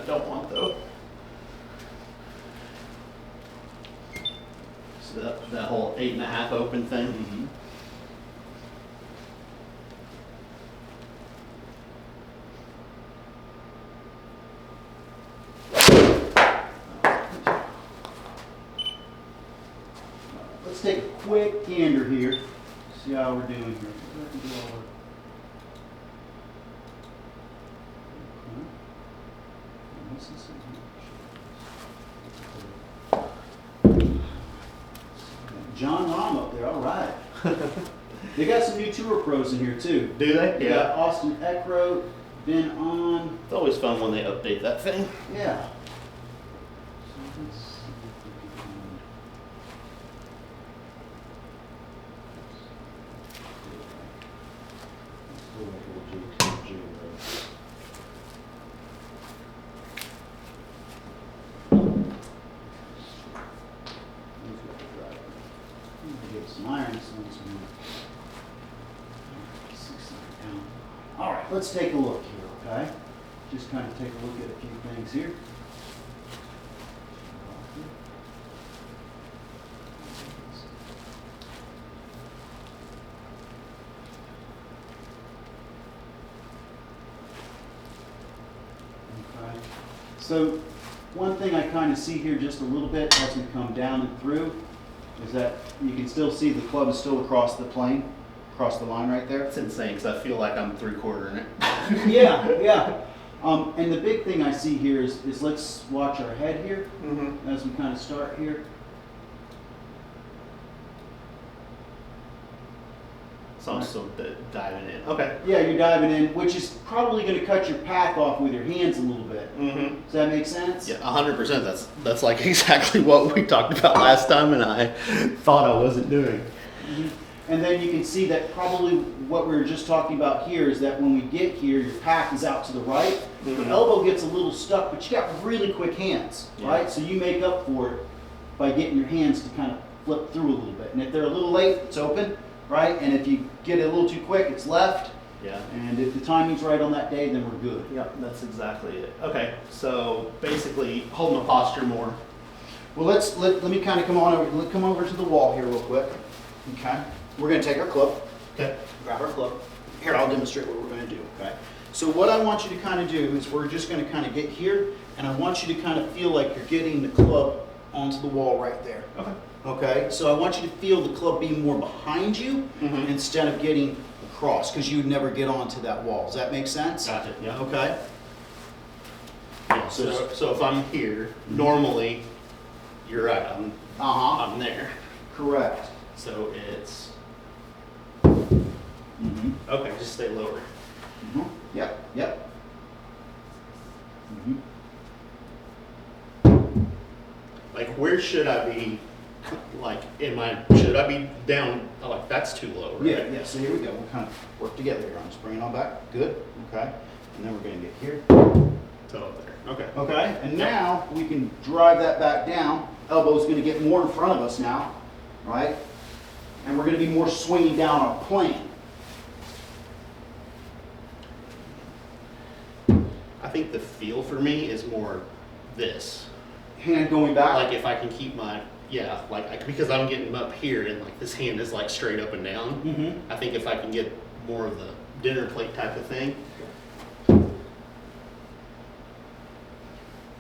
I don't want though. So that whole 8.5 open thing. Mm-hmm. Let's take a quick gander here. See how we're doing here. John Rahm up there, all right. They got some new Tour pros in here too. Do they? They got Austin Eckroat, Ben On. It's always fun when they update that thing. Yeah. So let's see if we can find- Let's go like a little J road. Get some irons on some. All right, let's take a look here, okay? Just kind of take a look at a few things here. Okay. So one thing I kind of see here just a little bit as we come down and through is that you can still see the club is still across the plane, across the line right there. It's insane because I feel like I'm 3/4 in it. Yeah, yeah. And the big thing I see here is let's watch our head here as we kind of start here. So I'm still diving in. Okay. Yeah, you're diving in, which is probably going to cut your path off with your hands a little bit. Mm-hmm. Does that make sense? Yeah, 100%. That's like exactly what we talked about last time, and I thought I wasn't doing. Mhm. And then you can see that probably what we were just talking about here is that when we get here, your path is out to the right. Your Mhm. elbow gets a little stuck, but you got really quick hands, Yeah. right? So you make up for it by getting your hands to kind of flip through a little bit. And if they're a little late, it's open, right? And if you get it a little too quick, it's left. Yeah. And if the timing's right on that day, then we're good. Yep, that's exactly it. Okay, so basically hold my posture more. Well, let me kind of come over to the wall here real quick. Okay. We're going to take our club. Okay. Grab our club. Here, I'll demonstrate what we're going to do, okay? So what I want you to kind of do is we're just going to kind of get here, and I want you to kind of feel like you're getting the club onto the wall right there. Okay. Okay? So I want you to feel the club being more behind you Mhm. instead of getting across, because you would never get onto that wall. Does that make sense? Gotcha. Yeah. Okay? Yeah, so if I'm here, normally, you're right, Uh-huh. I'm there. Correct. So it's, Mm-hmm. okay, just stay lower. Mm-hmm. Yep, yep. Mm-hmm. Like, where should I be? Like, should I be down? Oh, like, that's too low, right? Yeah, yeah, so here we go. We'll kind of work together here. I'm just bringing it on back. Good, okay. And then we're going to get here. So up there. Okay. Okay, and now we can drive that back down. Elbow's going to get more in front of us now, right? And we're going to be more swinging down our plane. I think the feel for me is more this. Hand going back. Like, if I can keep because I'm getting up here and like this hand is like straight up and down. Mm-hmm. I think if I can get more of the dinner plate type of thing.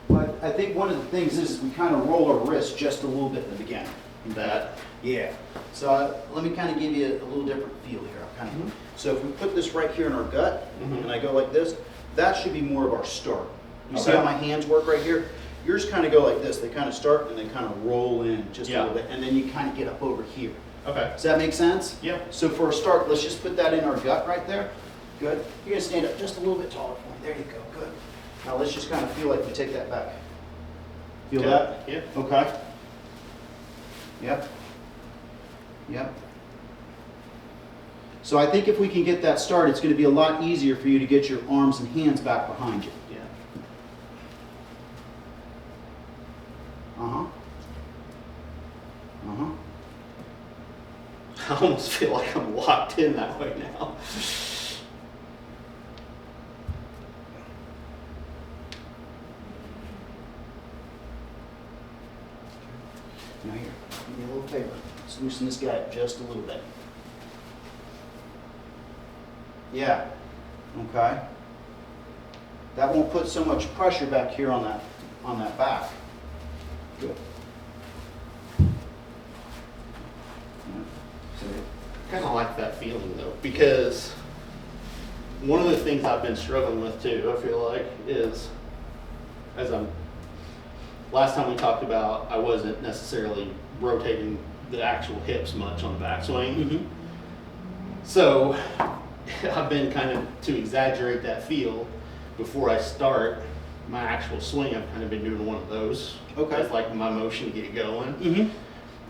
But I think one of the things is we kind of roll our wrist just a little bit in the beginning. That. Yeah. So let me kind of give you a little different feel here. Mhm. So if we put this right here in our gut, Mhm. and I go like this, that should be more of our start. You see Okay. how my hands work right here? Yours kind of go like this. They kind of start and they kind of roll in just a Yeah. little bit, and then you kind of get up over here. Okay. Does that make sense? Yeah. So for a start, let's just put that in our gut right there. Good. You're going to stand up just a little bit taller for me. There you go. Good. Now let's just kind of feel like we take that back. Feel that? Yeah. Okay. Yep. Yep. So I think if we can get that started, it's going to be a lot easier for you to get your arms and hands back behind you. Yeah. Uh-huh. Uh-huh. I almost feel like I'm locked in that way now. favor. Let's loosen this guy up just a little bit. Yeah. Okay. That won't put so much pressure back here on that back. Good. So, Kind of like that feeling though, because one of the things I've been struggling with too, I feel like, is last time we talked about, I wasn't necessarily rotating the actual hips much on the backswing. mhm. So I've been kind of, to exaggerate that feel, before I start my actual swing, I've kind of been doing one of those. Okay. As like my motion to get it going. Mhm.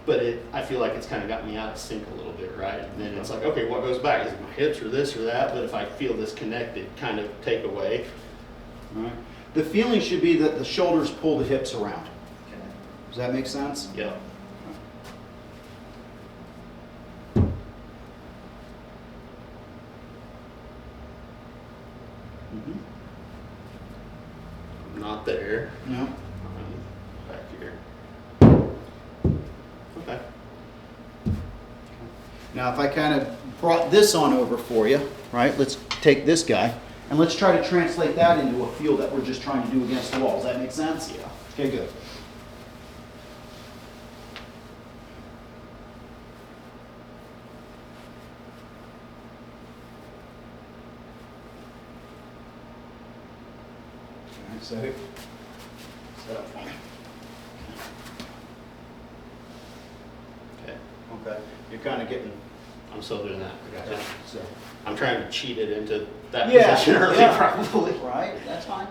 But I feel like it's kind of got me out of sync a little bit, right? And then it's like, okay, what goes back? Is it my hips or this or that? But if I feel this connected kind of take away. All right. The feeling should be that the shoulders pull the hips around. Does that make sense? Yeah. Mhm. Not there. No. Back here. Okay. Now, if I kind of brought this on over for you, right? Let's take this guy and let's try to translate that into a feel that we're just trying to do against the wall. Does that make sense? Yeah. Okay, good. All right, so set up for me. Okay. Okay. You're kind of getting. I'm still doing that. I gotcha. So. I'm trying to cheat it into that Yeah, position early, yeah. probably. Right, that's fine.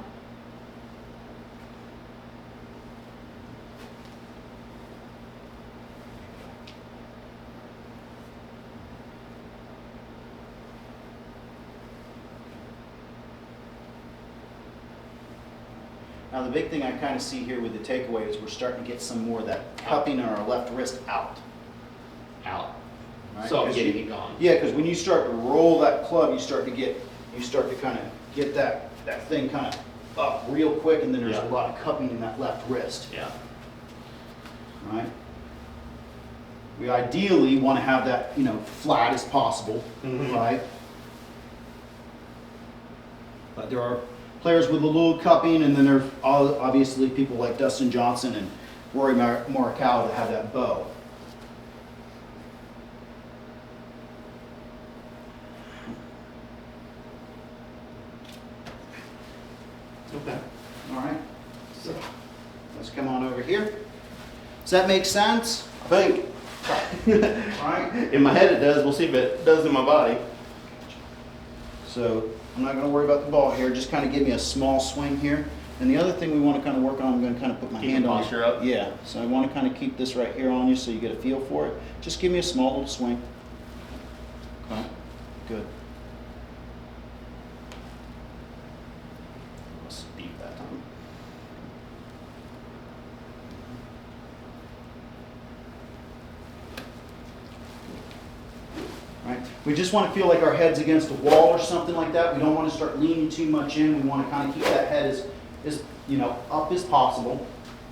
Now, the big thing I kind of see here with the takeaway is we're starting to get some more of that cupping on our left wrist out. Out. Right? So I'm 'Cause getting you- it gone. Yeah, because when you start to roll that club, you start to kind of get that thing kind of up real quick, and then there's Yeah. a lot of cupping in that left wrist, Yeah. right? We ideally want to have that, flat as possible, Mhm. right? But there are players with a little cupping, and then there's obviously people like Dustin Johnson and Rory Morikawa that have that bow. Okay. All right, so let's come on over here. Does that make sense? I think. All right. In my head it does. We'll see if it does in my body. So I'm not going to worry about the ball here. Just kind of give me a small swing here. And the other thing we want to kind of work on, I'm going to kind of put my Keep hand the on posture it. up? Yeah. So I want to kind of keep this right here on you so you get a feel for it. Just give me a small little swing. Okay. Good. Speed that time. Right. We just want to feel like our head's against a wall or something like that. We don't want to start leaning too much in. We want to kind of keep that head as up as possible,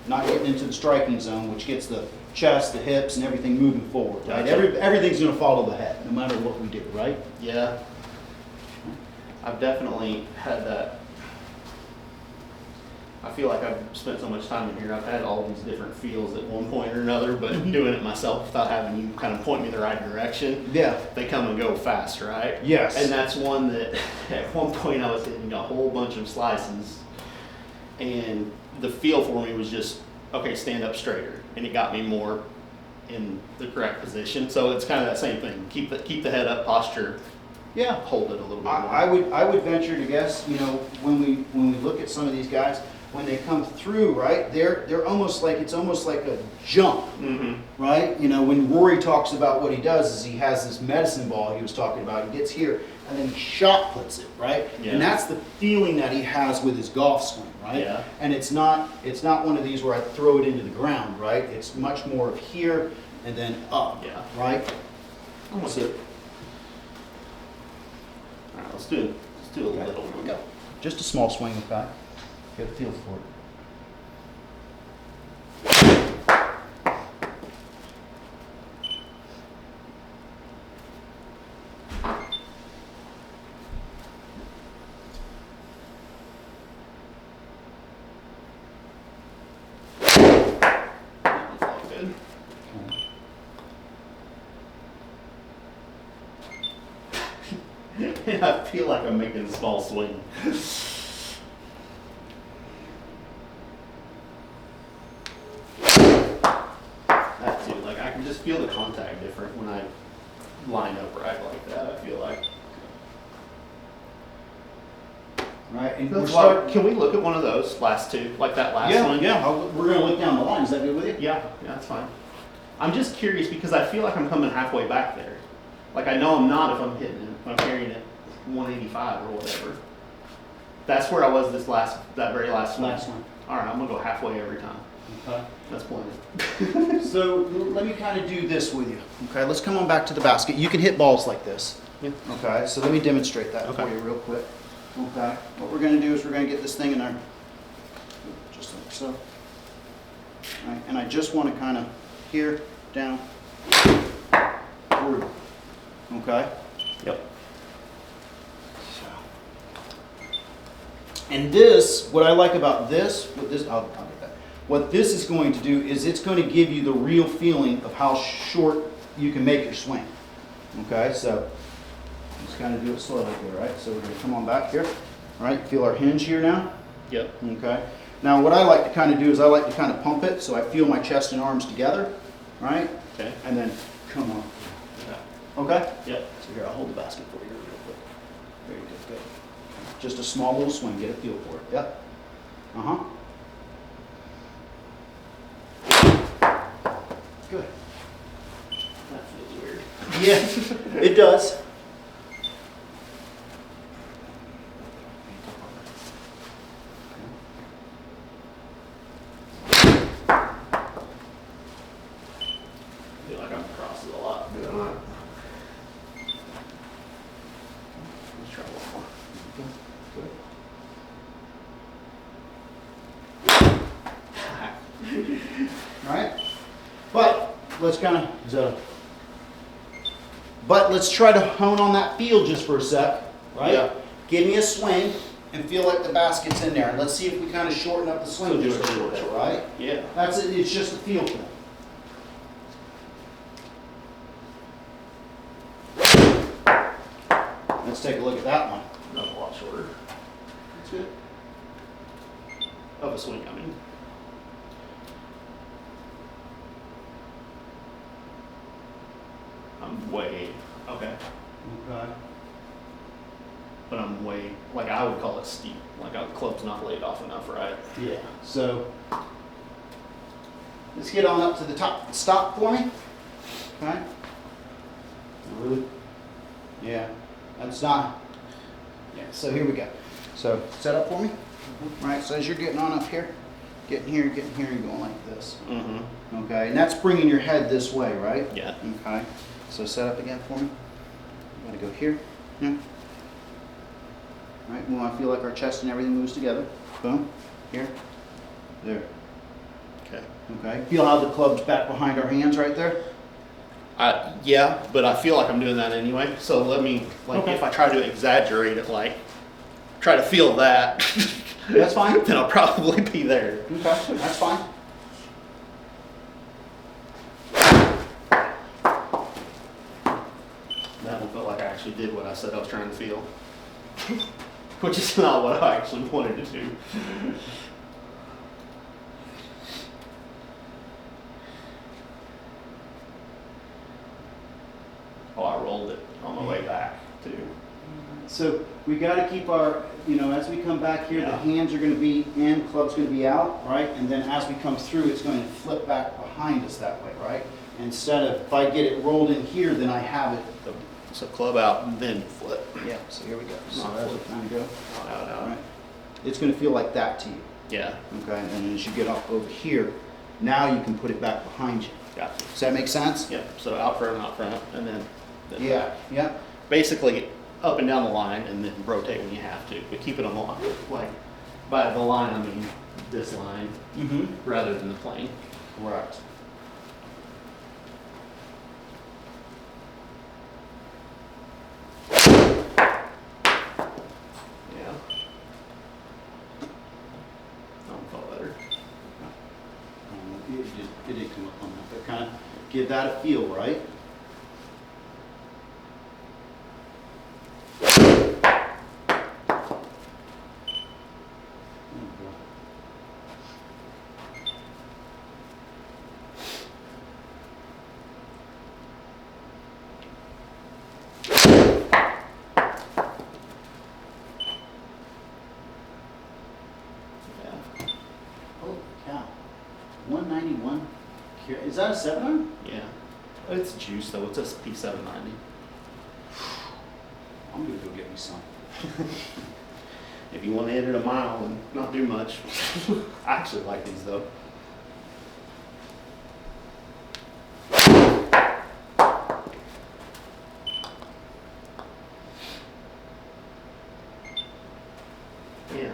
not getting into the striking zone, which gets the chest, the hips, and everything moving forward. Right. Gotcha. Everything's going to follow the head, no matter what we do. Right. Yeah. I've definitely had that. I feel like I've spent so much time in here. I've had all these different feels at one point or another, but doing it myself without having you kind of point me in the right direction, Yeah. they come and go fast, right? Yes. And that's one that at one point I was hitting a whole bunch of slices, and the feel for me was just, okay, stand up straighter, and it got me more in the correct position. So it's kind of that same thing. Keep the head up, posture, Yeah. hold it a little bit more. I would venture to guess, when we look at some of these guys, when they come through, right, they're almost like, it's almost like a jump, Mm-hmm. right? When Rory talks about what he does is he has this medicine ball he was talking about. He gets here and then he shot puts it, right? Yeah. And that's the feeling that he has with his golf swing, right? Yeah. And it's not one of these where I throw it into the ground, right? It's much more of here and then up, Yeah. right? Almost So- it. All right, let's do a Okay, little here we one. go. Just a small swing with that. Get a feel for it. I feel like I'm making a small swing. That too, like I can just feel the contact different when I line up right like that, I feel like. Right, and we're Well, starting. can we look at one of those last two, like that last Yeah, one? yeah, we're gonna look down the line, is that good with you? Yeah, that's fine. I'm just curious because I feel like I'm coming halfway back there. Like I know I'm not if I'm hitting it, if I'm carrying it 185 or whatever. That's where I was that very last one. Last one. All right, I'm gonna go halfway every time. Okay. That's plenty. So let me kind of do this with you. Okay, let's come on back to the basket. You can hit balls like this. Yeah. Okay, so let me demonstrate that Okay. for you real quick. Okay, what we're gonna do is we're gonna get this thing in there, just like so. All right, and I just want to kind of here, down, through. Okay. Yep. And this, what I like about this, I'll get that. What this is going to do is it's going to give you the real feeling of how short you can make your swing. Okay, so just kind of do it slowly here, right? So we're going to come on back here, all right? Feel our hinge here now, Yep. okay? Now what I like to kind of do is I like to kind of pump it so I feel my chest and arms together, right? Okay. And then come on, Yeah. okay? Yep. So here, I'll hold the basket for you real quick. Very good, good. Just a small little swing, get a feel for it. Yep. Uh-huh. Good. That feels weird. Yeah, it does. I feel like I'm across it a lot doing that. Let's try one more. All right. But let's kind of, but let's try to hone on that feel just for a sec, right? Yeah. Give me a swing and feel like the basket's in there. And let's see if we kind of shorten up the swing So do just it a a little little bit. bit, right? Yeah. That's it. It's just a feel thing. Let's take a look at that one. That's a lot shorter. That's good. Of a swing, I mean. I'm way, okay. Okay. But I'm way, like I would call it steep. Like the club's not laid off enough, right? Yeah. So let's get on up to the top. Stop for me. Okay. Really? Yeah. That's not. Yeah. So here we go. So set up for me. Right. So as you're getting on up here, getting here, and going like this. Mm-hmm. Okay. And that's bringing your head this way, right? Yeah. Okay. So set up again for me. I'm gonna go here. Yeah. All right. We want to feel like our chest and everything moves together. Boom. Here. There. Okay. Okay. Feel how the club's back behind our hands right there? Yeah, but I feel like I'm doing that anyway. So let me, like, Okay. if I try to exaggerate it, like, try to feel that, That's fine. then I'll probably be there. Okay. That's fine. That one felt like I actually did what I said I was trying to feel, which is not what I actually wanted to do. Oh, I rolled it on my way back too. So we got to keep our, as we come back here, the Yeah. hands are going to be in, club's going to be out, right? And then as we come through, it's going to flip back behind us that way, right? Instead of, if I get it rolled in here, then I have it. So club out and then flip. Yeah, so here we go. So Not as we flip. kind of go, Out, all out. right? It's going to feel like that to you, Yeah, okay? And then as you get up over here, now you can put it back behind you. gotcha. Does that make sense? Yep, so out front, and then Yeah, back. yeah. Basically, up and down the line, and then rotate when you have to, but keep it on the line. Like, by the line, I mean this line, Mm-hmm. rather than the plane. Correct. Yeah. That felt better. It did come up on that, but kind of give that a feel, right? 791. Is that a 7 iron? Yeah. It's juice though. It's a P790. I'm gonna go get me some. If you want to hit it a mile and not do much. I actually like these though. Yeah.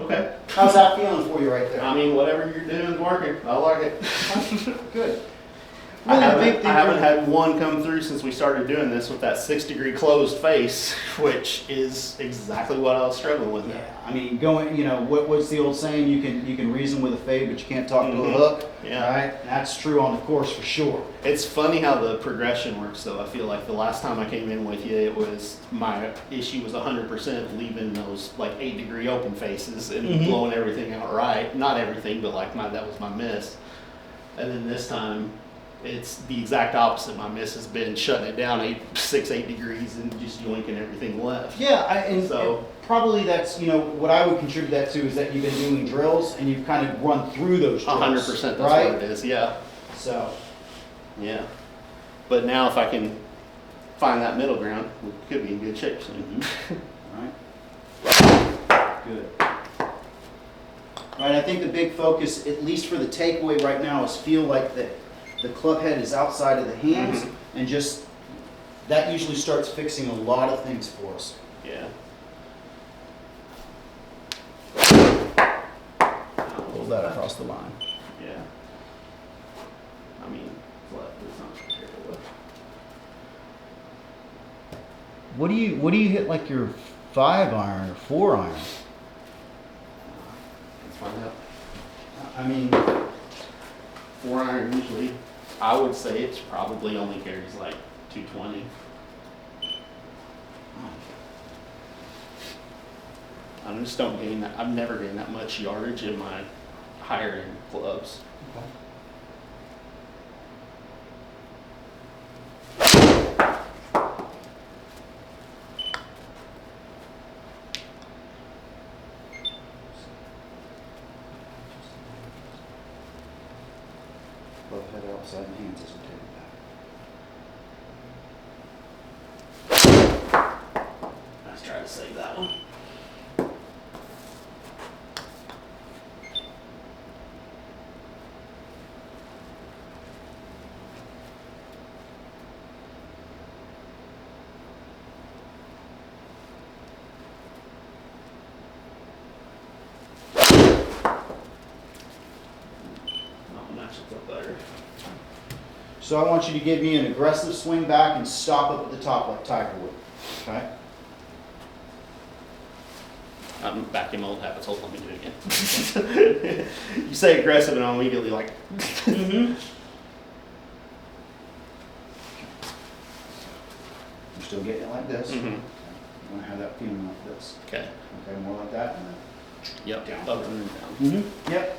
Okay. How's that feeling for you right there? I mean, whatever you're doing is working. I like it. Good. I Really, the big haven't, thing I haven't for- had one come through since we started doing this with that 6-degree closed face, which is exactly what I was struggling with. Yeah, I mean, going, you know, what's the old saying? You can reason with a fade, but you can't talk to a Mhm. hook. Yeah. Right? That's true on the course for sure. It's funny how the progression works, though. I feel like the last time I came in with you, it was my issue was 100% leaving those like 8-degree open faces and Mhm. blowing everything out right. Not everything, but like that was my miss. And then this time, it's the exact opposite. My miss has been shutting it down 8 degrees and just yoinking everything left. Yeah, and So- probably that's, you know, what I would contribute that to is that you've been doing drills and you've kind of run through those drills. 100%. That's right? what it is. Yeah. So, Yeah. But now if I can find that middle ground, we could be in good shape soon. right. Good. Right, I think the big focus, at least for the takeaway right now, is feel like the club head is outside of the hands Mhm. and just, that usually starts fixing a lot of things for us. Yeah. Pull that across the line. Yeah. I mean, left is not terrible. What do you hit like your 5 iron or 4 iron? Let's find out. I mean, 4-iron usually, I would say it's probably only carries like 220. I just don't gain that. I've never gained that much yardage in my higher end clubs. club head outside the hands isn't taking back. Let's try to save that one. That one actually felt better. So I want you to give me an aggressive swing back and stop up at the top like Tiger would. Okay? I'm back in my old habits. Hold on, let me do it again. You say aggressive, and I'm immediately like, Mm-hmm. You're still getting it like this. mhm. You want to have that feeling like this. Okay. Okay, more like that. And then Yep. Down. Up and then down. Mm-hmm. Yep.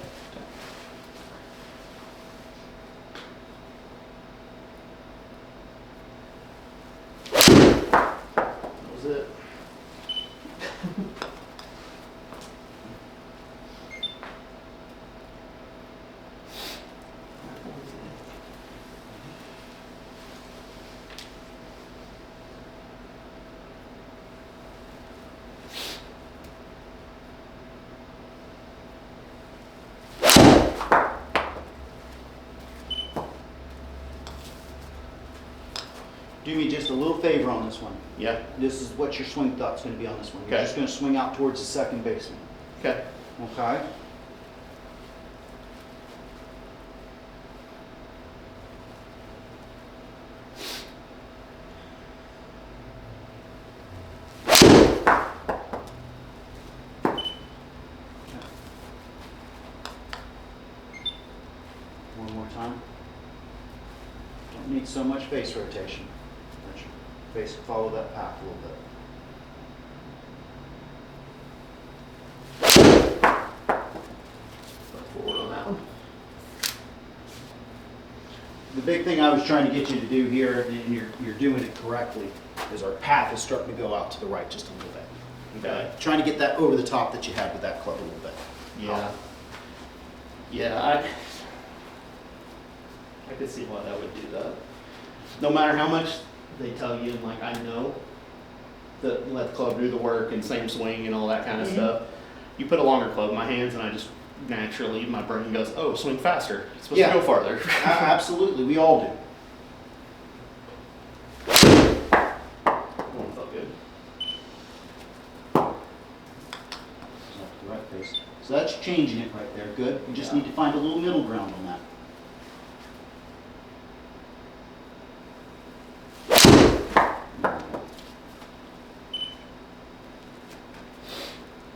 That was it. Do me just a little favor on this one. Yeah. This is what your swing thought's going to be on this one. You're Okay. just going to swing out towards the second baseman. Okay. Okay? One more time. Don't need so much face rotation. Let your face follow that path a little bit. Forward on that one. The big thing I was trying to get you to do here, and you're doing it correctly, is our path is starting to go out to the right just a little bit. Okay. Trying to get that over the top that you had with that club a little bit. Yeah. Yeah. I could see why that would do that. No matter how much they tell you, and like I know that let the club do the work and same swing and all that kind of stuff. You put a longer club in my hands, and I just naturally my brain goes, "Oh, swing faster. It's supposed to go farther." Absolutely, we all do. One felt good. The right face. So that's changing it right there. Good. We just need to find a little middle ground on that.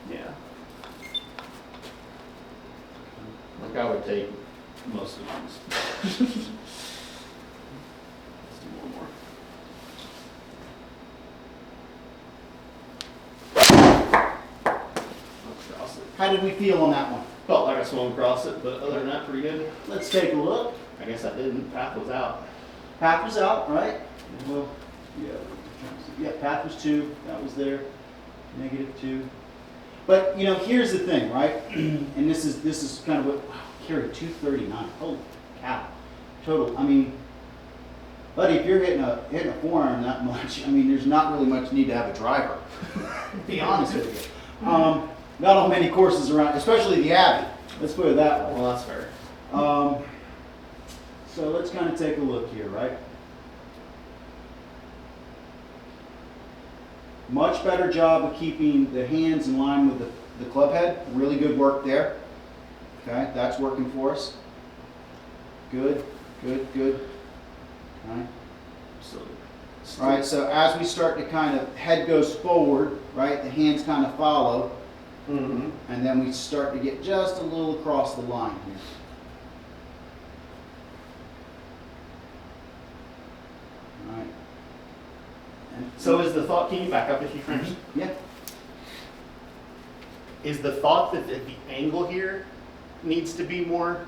Yeah. Like I would take most of these. Let's do one more. Let's cross it. How did we feel on that one? Felt like I swung across it, but other than that, pretty good. Let's take a look. I guess I didn't. Path was out. Path was out, right? Well, yeah, path was 2. That was there. -2. But you know, here's the thing, right? And this is kind of what carry 239. Holy cow! Total. I mean, buddy, if you're hitting a forearm that much, I mean, there's not really much need to have a driver. To be honest with you. Not on many courses around, especially the Abbey. Let's put it that way. Well, that's fair. So let's kind of take a look here, right? Much better job of keeping the hands in line with the club head. Really good work there. Okay, that's working for us. Good, good, good. All right. So, All right, so as we start to kind of, head goes forward, right, the hands kind of follow, mm-hmm. and then we start to get just a little across the line here. All right. And So is the thought, can you back up if you finish? yeah. Is the thought that the angle here needs to be more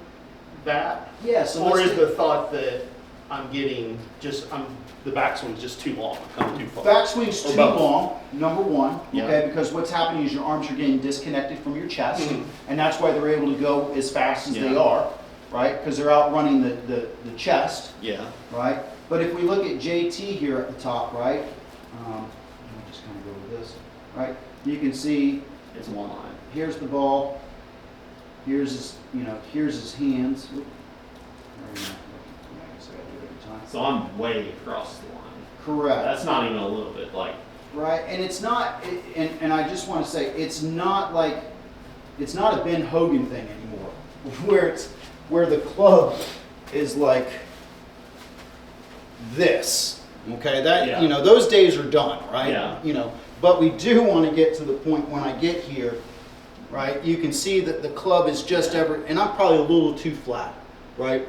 that? Yeah, so Or let's is take- the thought that I'm getting the backswing's just too long, coming too far? Backswing's Or too both. long, number one, Yeah. okay, because what's happening is your arms are getting disconnected from your chest, Mhm. and that's why they're able to go as fast as they Yeah. are, right? Because they're outrunning the chest, Yeah. right? But if we look at JT here at the top, right? Let me just kind of go with this, right? You can see It's one line. here's the ball, here's his, here's his hands. Whoop. Where are you at? I guess I gotta do it every time. So I'm way across the line. Correct. That's not even a little bit like, Right, and it's not, and I just want to say, it's not a Ben Hogan thing anymore, where the club is like this, okay? That, Yeah. those days are done, right? Yeah. But we do want to get to the point when I get here, right? You can see that the club is just and I'm probably a little too flat, right?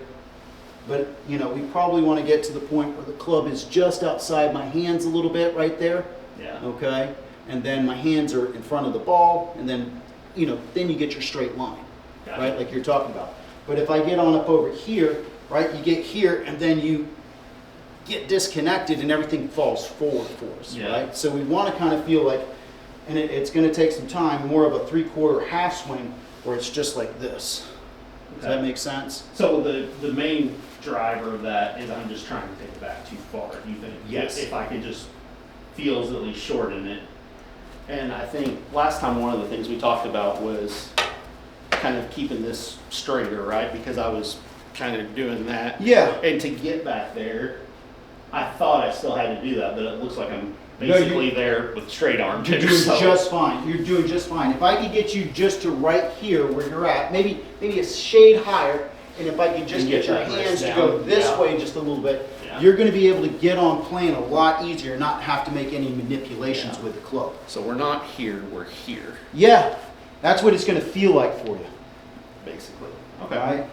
But, we probably want to get to the point where the club is just outside my hands a little bit right there. yeah. Okay, and then my hands are in front of the ball, and then, then you get your straight line, Gotcha. right, like you're talking about. But if I get on up over here, right, you get here, and then you get disconnected, and everything falls forward for us, Yeah. right? So we want to kind of feel like, and it's going to take some time, more of a 3/4 half swing, where it's just like this. Does Okay. that make sense? So the main driver of that is I'm just trying to take it back too far. You think? Yes. If I could just feels at least shorten it. And I think last time one of the things we talked about was kind of keeping this straighter, right? Because I was kind of doing that. Yeah. And to get back there, I thought I still had to do that, but it looks like I'm No, you- basically there with straight arm You're too. doing So just fine. You're doing just fine. If I could get you just to right here where you're at, maybe a shade higher, and if I could just And get get your that wrist hands to down, go this yeah. way just a little bit, Yeah. you're going to be able to get on playing a lot easier, not have to make any manipulations Yeah. with the club. So we're not here, we're here, Yeah, that's what it's going to feel like for you. basically. All right.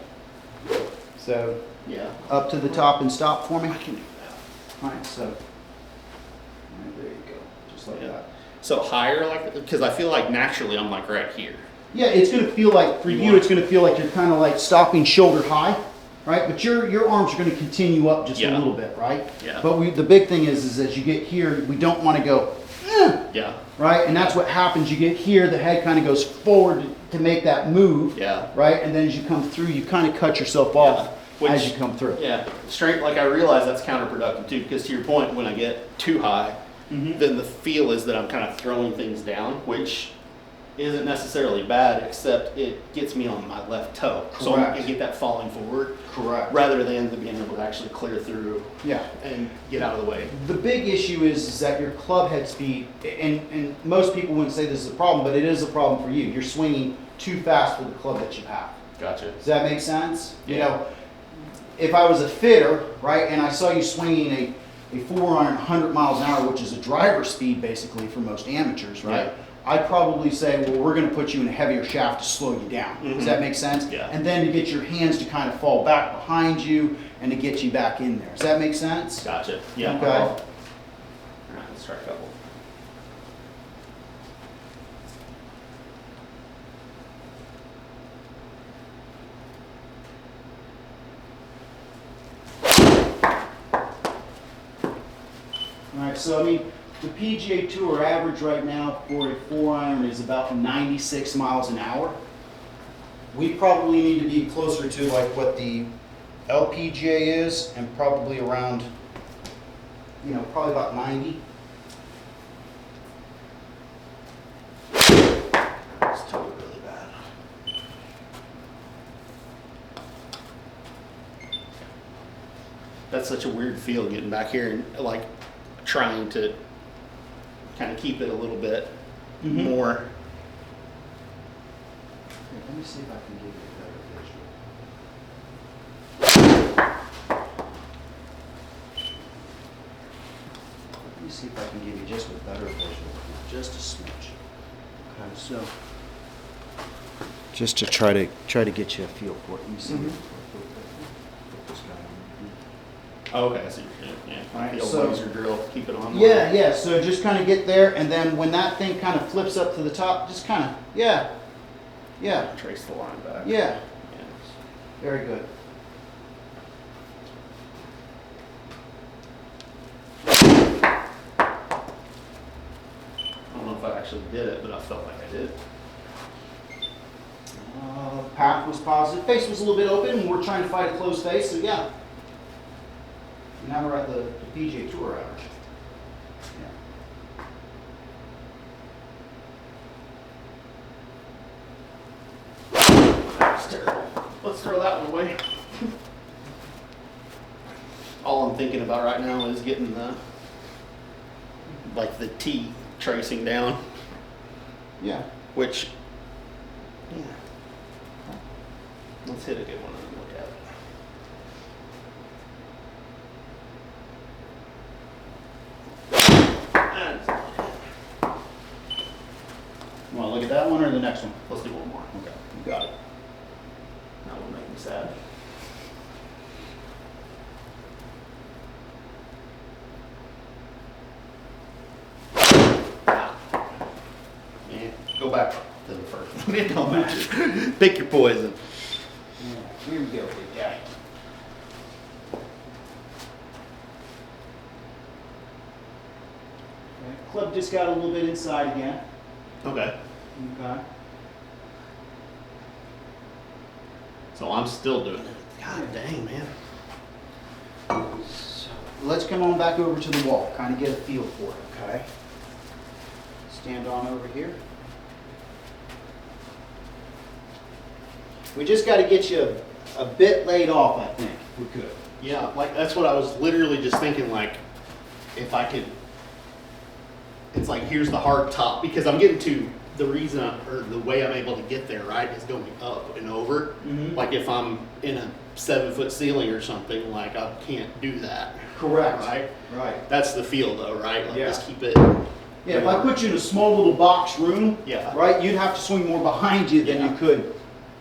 So Yeah. up to the top and stop for me. I can do that. All right. So all right, there you go, just like Yeah. that. So higher, like, because I feel like naturally I'm like right here. Yeah, it's going to feel like, for You you, want- it's going to feel like you're kind of like stopping shoulder high, right? But your arms are going to continue up just a Yeah. little bit, right? Yeah. But the big thing is as you get here, we don't want to go, "Eh," Yeah. right? And that's what happens. You get here, the head kind of goes forward to make that move, Yeah. right? And then as you come through, you kind of cut yourself off. as you come through. Yeah, strength, like I realize that's counterproductive too, because to your point, when I get too high, Mhm. then the feel is that I'm kind of throwing things down, which isn't necessarily bad, except it gets me on my left toe. So I Correct. get that falling forward Correct. rather than being able to actually clear through Yeah. and get out of the way. The big issue is that your club head speed, and most people wouldn't say this is a problem, but it is a problem for you. You're swinging too fast for the club that you have. Gotcha. Does that make sense? You Yeah. know, if I was a fitter, right, and I saw you swinging a 4 iron 100 miles an hour, which is a driver speed basically for most amateurs, right? Yeah. I'd probably say, well, we're going to put you in a heavier shaft to slow you down. Mhm. Does that make sense? Yeah. And then to get your hands to kind of fall back behind you and to get you back in there. Does that make sense? Gotcha. Yeah. Okay. All right, let's try a couple. All right, so I mean, the PGA Tour average right now for a 4 iron is about 96 miles an hour. We probably need to be closer to like what the LPGA is, and probably around, you know, probably about 90. It's totally really bad. That's such a weird feel getting back here and like trying to kind of keep it a little bit Mhm. more. Here, let me see if I can give you a better visual. Let me see if I can give you just a better visual, just a smidge. Okay, so just to try to get you a feel for it. Let me see. Mhm. Put this guy on. Oh, okay, I see what you're doing. Yeah, Alright, the old so- laser drill, keep it on. Yeah, yeah. So just kind of get there, and then when that thing kind of flips up to the top, just kind of, yeah, yeah, Trace the line back. yeah. Yeah. Very good. I don't know if I actually did it, but I felt like I did. Path was positive. Face was a little bit open, and we're trying to fight a closed face, so yeah. Now we're at the PGA Tour average. That's terrible. Let's throw that one away. All I'm thinking about right now is getting the T tracing down, Yeah. which, yeah. Let's hit a good one and look at it. You want to look at that one or the next one? Let's do one more. Okay, you got it. That will make me sad. Yeah, go back to the first. It don't matter. Pick your poison. Yeah, here we go, big guy. Okay, club just got a little bit inside again. Okay. Okay. So I'm still doing it. God dang, man. So let's come on back over to the wall, kind of get a feel for it, okay? Stand on over here. We just got to get you a bit laid off, I think. We could. Yeah, like that's what I was literally just thinking, like, if I could, it's like, here's the hard top, because I'm getting to the reason, or the way I'm able to get there, right, is going up and over. Mhm. Like if I'm in a 7-foot ceiling or something, like I can't do that. Correct. Right? Right. That's the feel though, right? Like Yeah. just keep it. Yeah, if I put you in a small little box room, Yeah. right, you'd have to swing more behind you than Yeah. you could.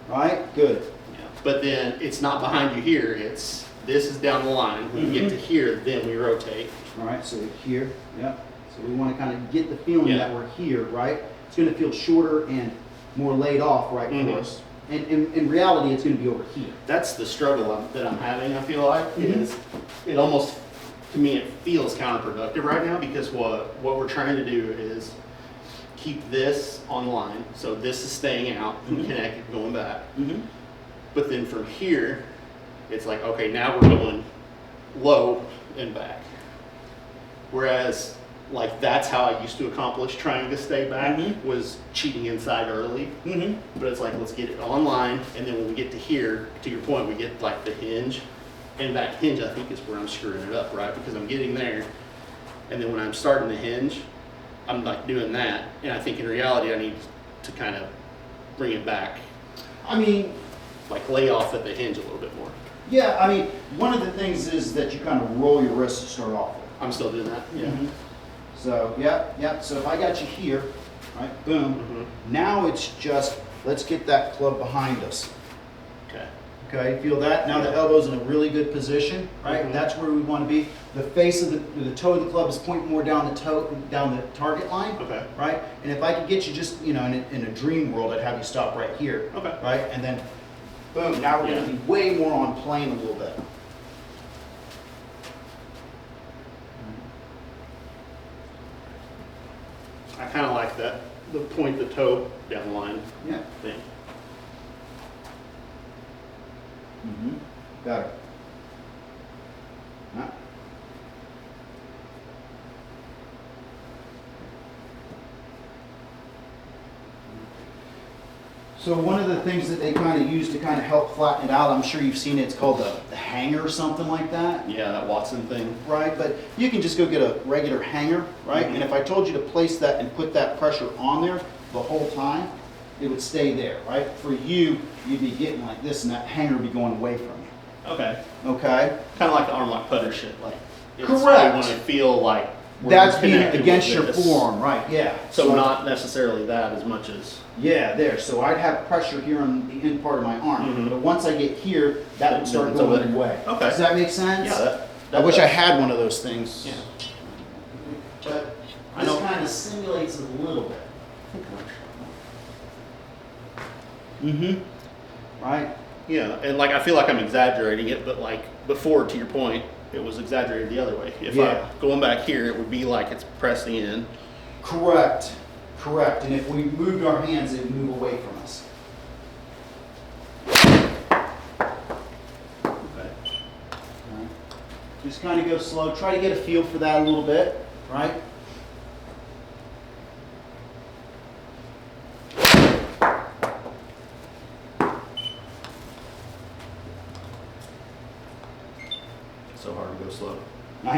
Right? Good. Yeah. But then it's not behind you here, it's, this is down the line. When we get to here, then we rotate. All right, so here, yeah. So we want to kind of get the feeling Yeah. that we're here, right? It's going to feel shorter and more laid off, right, Mhm. for us. And in reality, it's going to be over here. That's the struggle that I'm having, I feel like, Mhm. is it almost, to me, it feels counterproductive right now, because what we're trying to do is keep this online, so this is staying out and Mhm. connected going back. Mm-hmm. But then from here, it's like, okay, now we're going low and back. Whereas, like, that's how I used to accomplish trying to stay back, was cheating inside early. But it's like, let's get it online, and then when we get to here, to your point, we get like the hinge, and that hinge I think is where I'm screwing it up, right? Because I'm getting there, and then when I'm starting the hinge, I'm like doing that, and I think in reality I need to kind of bring it back, I mean, like lay off at the hinge a little bit more. yeah, I mean, one of the things is that you kind of roll your wrists to start off with. I'm still doing that. Yeah. So, yeah. So if I got you here, right, boom. Now it's just, let's get that club behind us. Okay. Okay, feel that? Now the elbow's in a really good position, right? That's where we want to be. The face of the toe of the club is pointing more down the target line. Okay. Right? And if I could get you just, in a dream world, I'd have you stop right here. Okay. Right? And then, boom, now we're going to be way more on plane a little bit. I kind of like that, the point the toe down the line Yeah. thing. Got it. Huh? So one of the things that they kind of use to kind of help flatten it out, I'm sure you've seen it, it's called the hanger or something like that. Yeah, that Watson thing. Right, but you can just go get a regular hanger, right? And if I told you to place that and put that pressure on there the whole time, it would stay there, right? For you, you'd be getting like this and that hanger would be going away from you. Okay. Okay? Kind of like the arm lock putter shit. Like, it's, Correct. You want to feel like we're That's being connected against with your this. forearm, right, yeah. So not necessarily that as much as. Yeah, there. So I'd have pressure here on the end part of my arm. But once I get here, that would Then start it's going over. away. Okay. Does that make sense? Yeah, I wish I does. had one of those things. Yeah. But I this know. kind of simulates it a little bit. Right? Yeah, and like I feel like I'm exaggerating it, but like before, to your point, it was exaggerated the other way. If Yeah. I going back here, it would be like it's pressing in. Correct. Correct. And if we moved our hands, it would move away from us. Okay. Right. Just kind of go slow. Try to get a feel for that a little bit. Right? So hard to go slow. I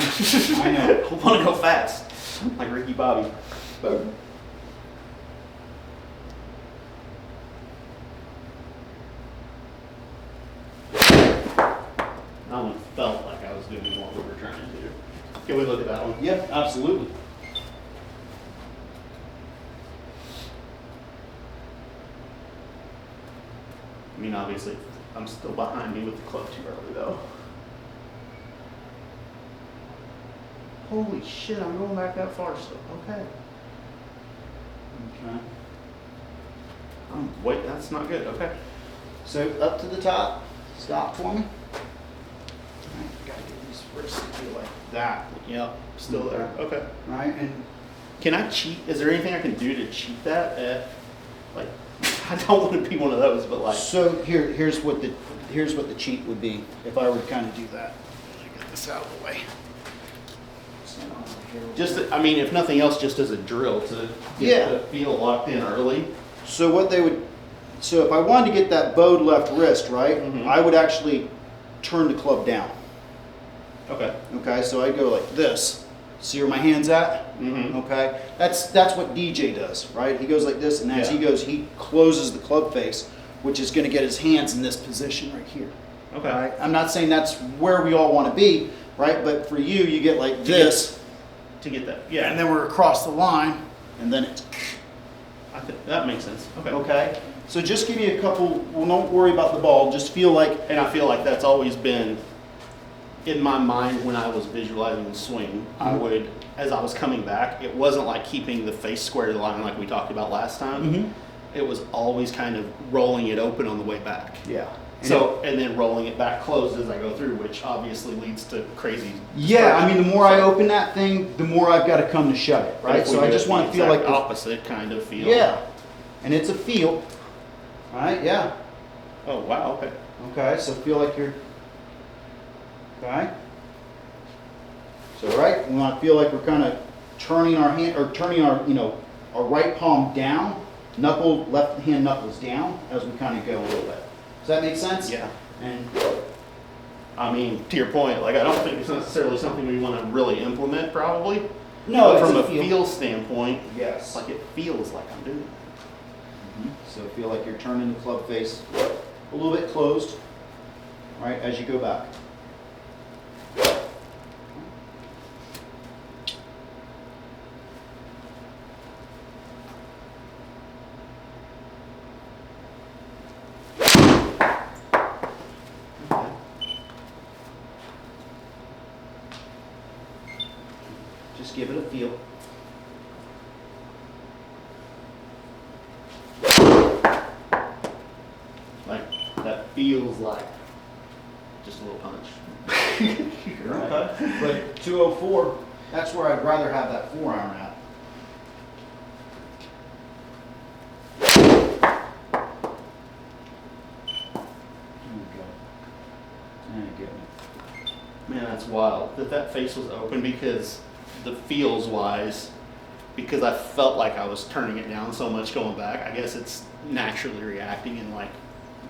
know. I want to go fast, like Ricky Bobby. But that one felt like I was doing what we were trying to do. Can we look at that one? Yeah, absolutely. I mean, obviously, I'm still behind me with the club too early, though. Holy shit, I'm going back that far still. Okay. Okay. Wait, that's not good. Okay. So up to the top. Stop for me. Right, gotta get these wrists to feel like that. Yep, still there. Okay. Right? And Can I cheat? Is there anything I can do to cheat that? Like, I don't want to be one of those, but like. so here's what the cheat would be if I were to kind of do that. Let me get this out of the way. Stand on over here. Just, I mean, if nothing else, just as a drill to Yeah. get the feel locked in early. So what they would, so if I wanted to get that bowed left wrist, right, I would actually turn the club down. Okay. Okay, so I'd go like this. See where my hand's at? Okay, that's what DJ does, right? He goes like this, and as he Yeah. goes, he closes the club face, which is going to get his hands in this position right here. Okay. Right? I'm not saying that's where we all want to be, right? But for you, you get like this, To get that. Yeah. and then we're across the line, and then it's I think that makes sense. Okay. okay. So just give me a couple. Well, don't worry about the ball. Just feel like And I feel like that's always been in my mind when I was visualizing the swing. I would, as I was coming back, it wasn't like keeping the face square to the line like we talked about last time. It was always kind of rolling it open on the way back. yeah. So, and then rolling it back closed as I go through, which obviously leads to crazy. Yeah, I mean, the more I So- open that thing, the more I've got to come to shut it, But right? if we So I do just it want the to feel exact like the opposite kind of feel. yeah, and it's a feel, all right? Yeah. Oh wow. Okay. Okay, so feel like you're Okay? So, right, we want to feel like we're kind of turning our hand, or turning our, our right palm down, left hand knuckles down as we kind of go a little bit. Does that make sense? Yeah. And I mean, to your point, like I don't think it's necessarily something we want to really implement, probably. no, But it's from a feel. feel standpoint, Yes. it's like it feels like I'm doing it. So feel like you're turning the club face a little bit closed, right, as you go back. Just give it a feel. Like that feels like just a little punch. Okay. But 204, that's where I'd rather have that forearm at. There we go. There you go. Man, that's wild that face was open, because the feels wise, because I felt like I was turning it down so much going back. I guess it's naturally reacting and like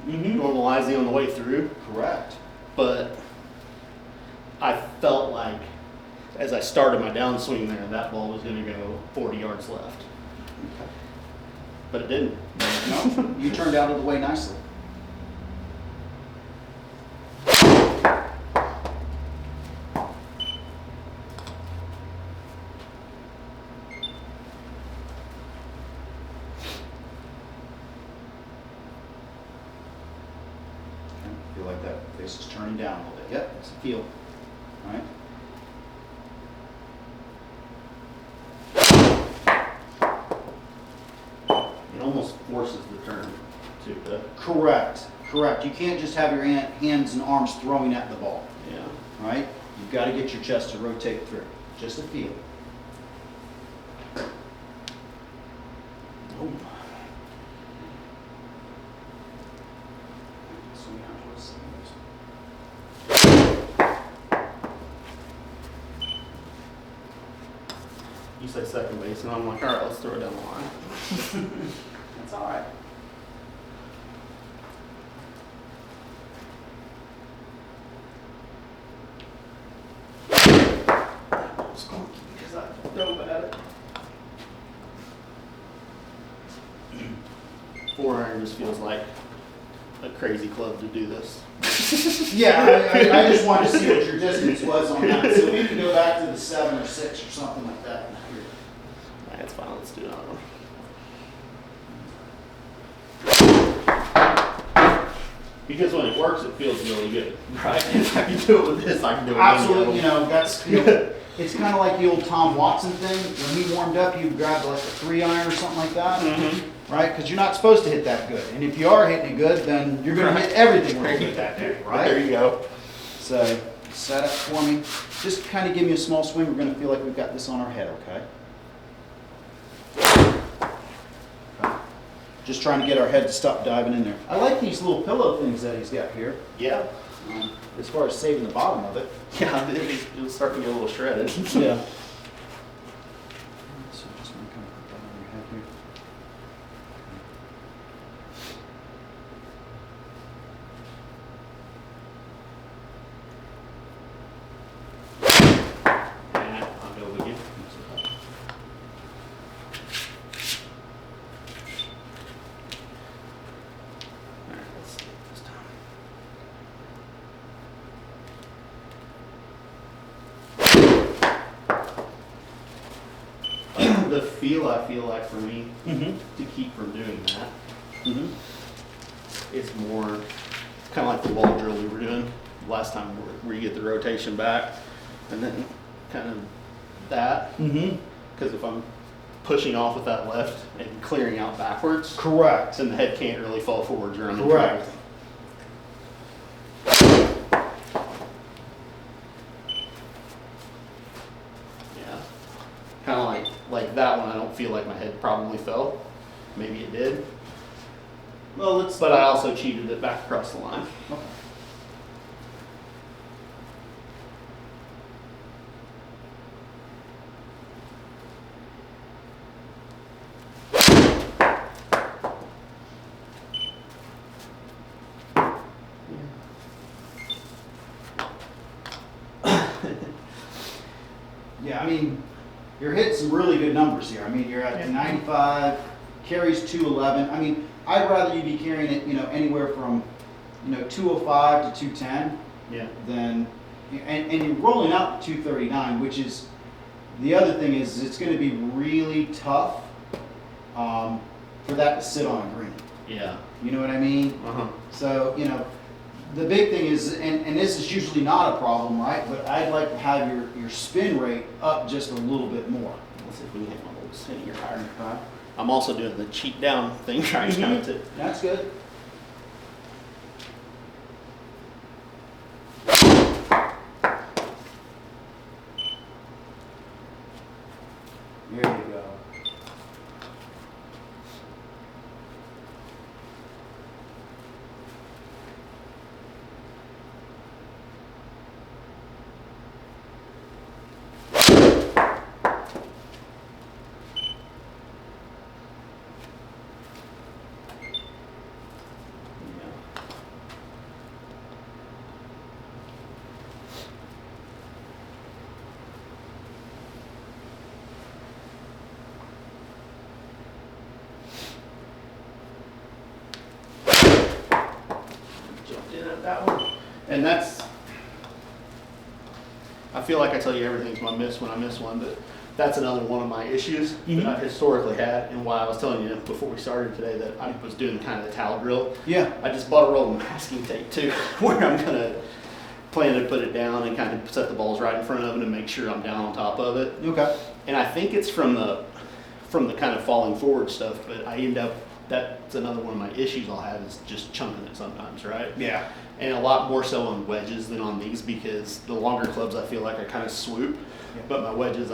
normalizing on the way through. Correct. But I felt like as I started my downswing there, that ball was going to go 40 yards left. But it didn't. No, you turned out of the way nicely. Feel like that face is turning down a little bit. Yep, that's a feel. All right. It almost forces the turn too. Correct. Correct. You can't just have your hands and arms throwing at the ball. Yeah. All right. You've got to get your chest to rotate through. Just a feel. Oh. Swing out towards the You say second base, and I'm like, all right, let's throw it down the line. That's all right. That ball was clunky because I dove at it. Four iron just feels like a crazy club to do this. Yeah, I just wanted to see what your distance was on that. So we can go back to the 7 or 6 or something like that. That's fine, let's do another one. Because when it works, it feels really good, right? If I can do it with this, I can do it with Absolutely, any of them. that's, it's kind of like the old Tom Watson thing. When he warmed up, you grabbed like a 3 iron or something like that, right? Because you're not supposed to hit that good. And if you are hitting it good, then you're going to hit everything real good that day, right? There you go. So set up for me. Just kind of give me a small swing. We're going to feel like we've got this on our head, okay? Just trying to get our head to stop diving in there. I like these little pillow things that he's got here. Yeah. As far as saving the bottom of it. Yeah, it'll start to get a little shredded. Yeah. So just want to kind of put that on your head here. Yeah, I'll go with you. Alright, let's see it this time. The feel I feel like for me to keep from doing that is more kind of like the wall drill we were doing last time, where you get the rotation back and then kind of that. Because if I'm pushing off with that left and clearing out backwards, Correct. then the head can't really fall forwards or anything. Correct. Yeah. Kind of like that one, I don't feel like my head probably fell. Maybe it did. Well, let's. But I also cheated it back across the line. Okay. Yeah, I mean, you're hitting some really good numbers here. I mean, you're at 95, carries 211. I mean, I'd rather you be carrying it, anywhere from, 205 to 210 Yeah. than, and you're rolling out to 239, which is, the other thing is it's going to be really tough for that to sit on a green. Yeah. You know what I mean? Uh-huh. So, the big thing is, and this is usually not a problem, right? But I'd like to have your spin rate up just a little bit more. Let's see if we can get my little spin here higher. Okay? I'm also doing the cheat down thing right now too. That's good. There you go. Jumped in at that one. And that's, I feel like I tell you everything's my miss when I miss one, but that's another one of my issues that I've historically had, and why I was telling you before we started today that I was doing kind of the towel drill. Yeah. I just bought a roll of masking tape too, where I'm gonna plan to put it down and kind of set the balls right in front of it and make sure I'm down on top of it. Okay. And I think it's from the kind of falling forward stuff, but I end up, that's another one of my issues I'll have is just chunking it sometimes, right? Yeah. And a lot more so on wedges than on these, because the longer clubs I feel like I kind of swoop, but my wedges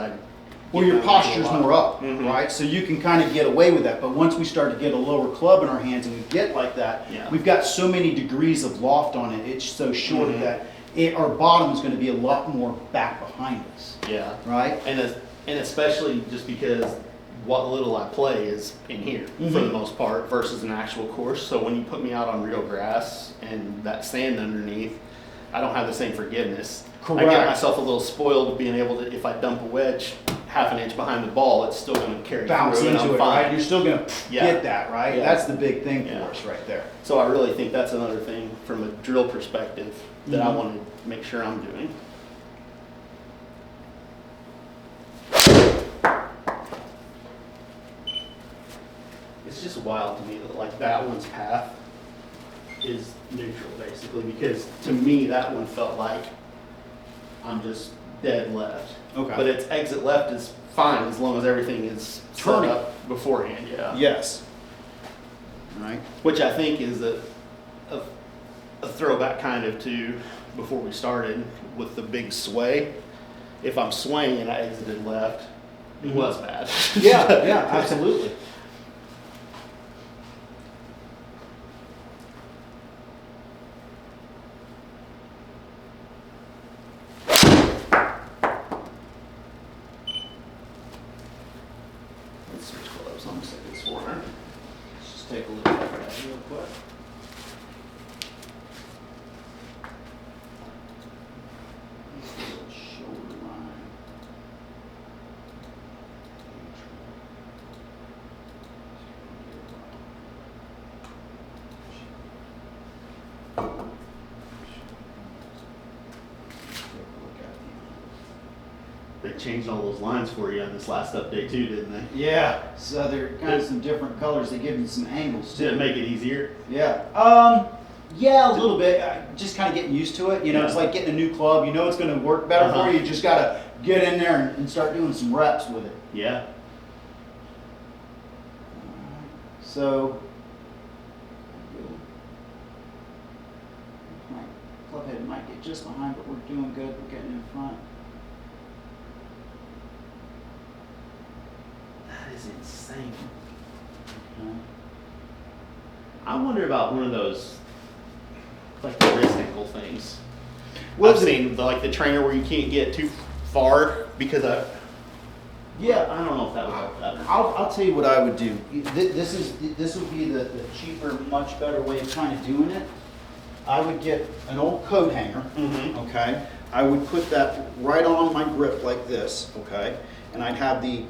Well, your posture's more up, Mhm. right? So you can kind of get away with that. But once we start to get a lower club in our hands and we get like that, Yeah. we've got so many degrees of loft on it. It's so short Mhm. that our bottom is going to be a lot more back behind us, Yeah. right? And especially just because what little I play is in here for the Mhm. most part versus an actual course. So when you put me out on real grass and that sand underneath, I don't have the same forgiveness. I Correct. get myself a little spoiled being able to, if I dump a wedge half an inch behind the ball, it's still going to carry Bounce through and into I'm it, fine. right? You're still going to Yeah. get that, right? Yeah. That's the big thing Yeah. for us right there. So I really think that's another thing from a drill perspective that I Mhm. want to make sure I'm doing. It's just wild to me that like that one's path is neutral basically, because to me that one felt like I'm just dead left. Okay. But its exit left is fine as long as everything is set Turning. up beforehand, yeah. Yes. Right? Which I think is a throwback kind of to before we started with the big sway. If I'm swaying and I exited left, it Mhm. was bad. Yeah, yeah, absolutely. Let's switch gloves on the second swarmer. Let's just take a look at that real quick. Shoulder line. They changed all those lines for you on this last update too, didn't they? Yeah, so they're kind of some different colors. They give you some angles Did it too. make it easier? Yeah. Yeah, a little bit. Just kind of getting used to it. It's Yeah. like getting a new club. You know it's going to work better Uh-huh. for you. You just got to get in there and start doing some reps with it. Yeah. So, my club head might get just behind, but we're doing good. We're getting in front. That is insane. Okay. I wonder about one of those, like the wrist ankle things. Well, I've seen the trainer where you can't get too far because I don't know if that would help that. I'll tell you what I would do. This would be the cheaper, much better way of kind of doing it. I would get an old coat hanger, Mm-hmm. okay, I would put that right on my grip like this, okay? And I'd have the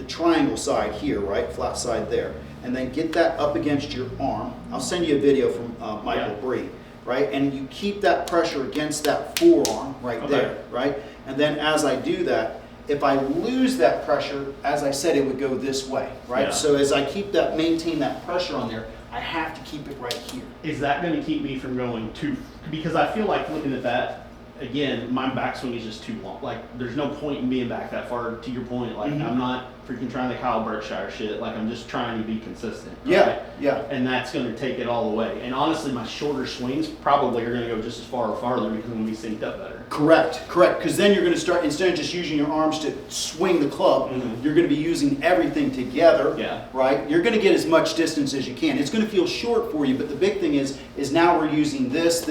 triangle side here, right, flat side there. And then get that up against your arm. I'll send you a video from Michael Yeah. Bree, right? And you keep that pressure against that forearm right Okay. there, right? And then as I do that, if I lose that pressure, as I said, it would go this way, right? Yeah. So as I keep that, maintain that pressure on there, I have to keep it right here. Is that going to keep me from going too? Because I feel like looking at that again, my backswing is just too long. Like, there's no point in being back that far. To your point, like Mhm. I'm not freaking trying to Kyle Berkshire shit. Like I'm just trying to be consistent. Yeah, right? yeah. And that's going to take it all away. And honestly, my shorter swings probably are going to go just as far or farther because I'm going to be synced up better. Correct, correct. Because then you're going to start, instead of just using your arms to swing the club, Mhm. you're going to be using everything together, Yeah. right? You're going to get as much distance as you can. It's going to feel short for you, but the big thing is now we're using this,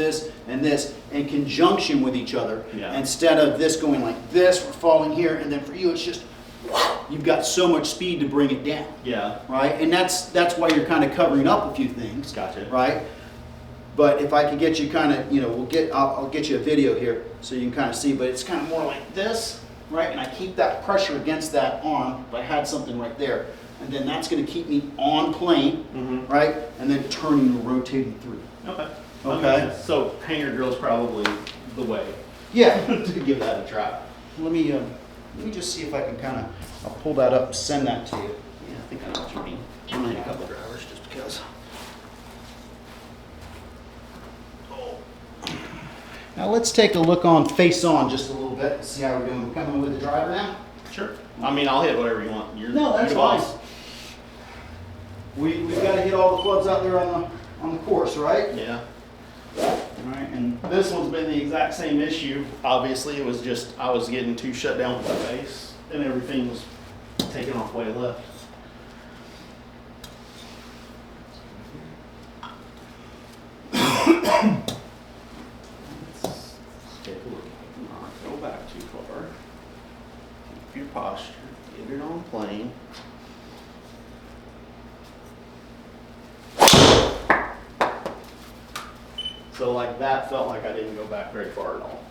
and this in conjunction with each other. Yeah. Instead of this going like this, we're falling here, and then for you it's just, you've got so much speed to bring it down, Yeah. right? And that's why you're kind of covering up a few things. Gotcha. Right? But if I could get you kind of, you know, I'll get you a video here so you can kind of see, but it's kind of more like this, right? And I keep that pressure against that arm, if I had something right there. And then that's going to keep me on plane, Mhm. right? And then turning and rotating through. Okay. Okay. That makes sense. So hanger drill's probably the way Yeah. to give that a try. Let me just see if I can kind of, I'll pull that up and send that to you. Yeah, I think I know what you mean. I might need a couple of drivers just because. Now let's take a look on face on just a little bit and see how we're doing. We're coming with the driver now. Sure. I mean, I'll hit whatever you want. You're, No, that's you're the fine. boss. We've got to hit all the clubs out there on the course, right? Yeah. All right, and This one's been the exact same issue. Obviously, it was just I was getting too shut down with the face, and everything was taking off way left. Let's take a look. Not go back too far. Keep your posture. Get it on plane. So like that felt like I didn't go back very far at all.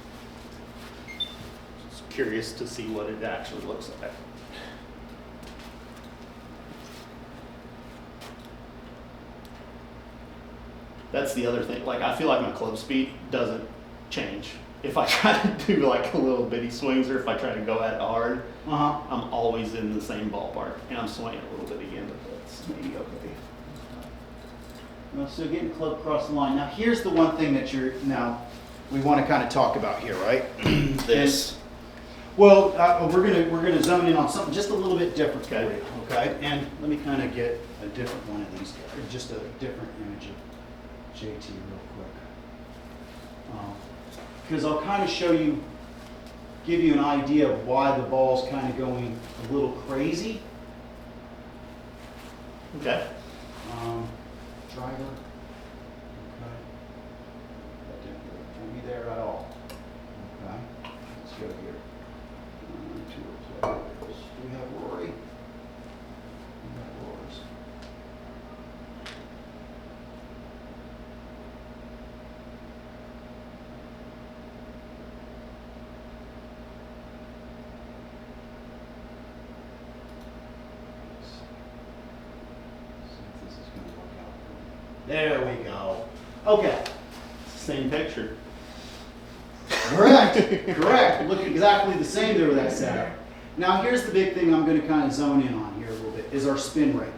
Just curious to see what it actually looks like. That's the other thing. Like I feel like my club speed doesn't change. If I try to do like a little bitty swings or if I try to go at it hard, I'm always in the same ballpark. And I'm swinging a little bit again, but that's maybe okay. well, so getting club across the line. Now here's the one thing that we want to kind of talk about here, right? This. Well, we're gonna zone in on something just a little bit different for Okay. you, okay? And let me kind of get a different one of these, or just a different image of JT real quick. Because I'll kind of give you an idea of why the ball's kind of going a little crazy. Okay. Driver. Okay. That didn't really bring me there at all. Okay. Let's go here. Tour players. Do we have Rory? We have Rory's. See if this is going to work out for me. There we go. Okay. Same picture. Correct, correct. Look exactly the same there with that setup. Now here's the big thing I'm going to kind of zone in on here a little bit is our spin rate.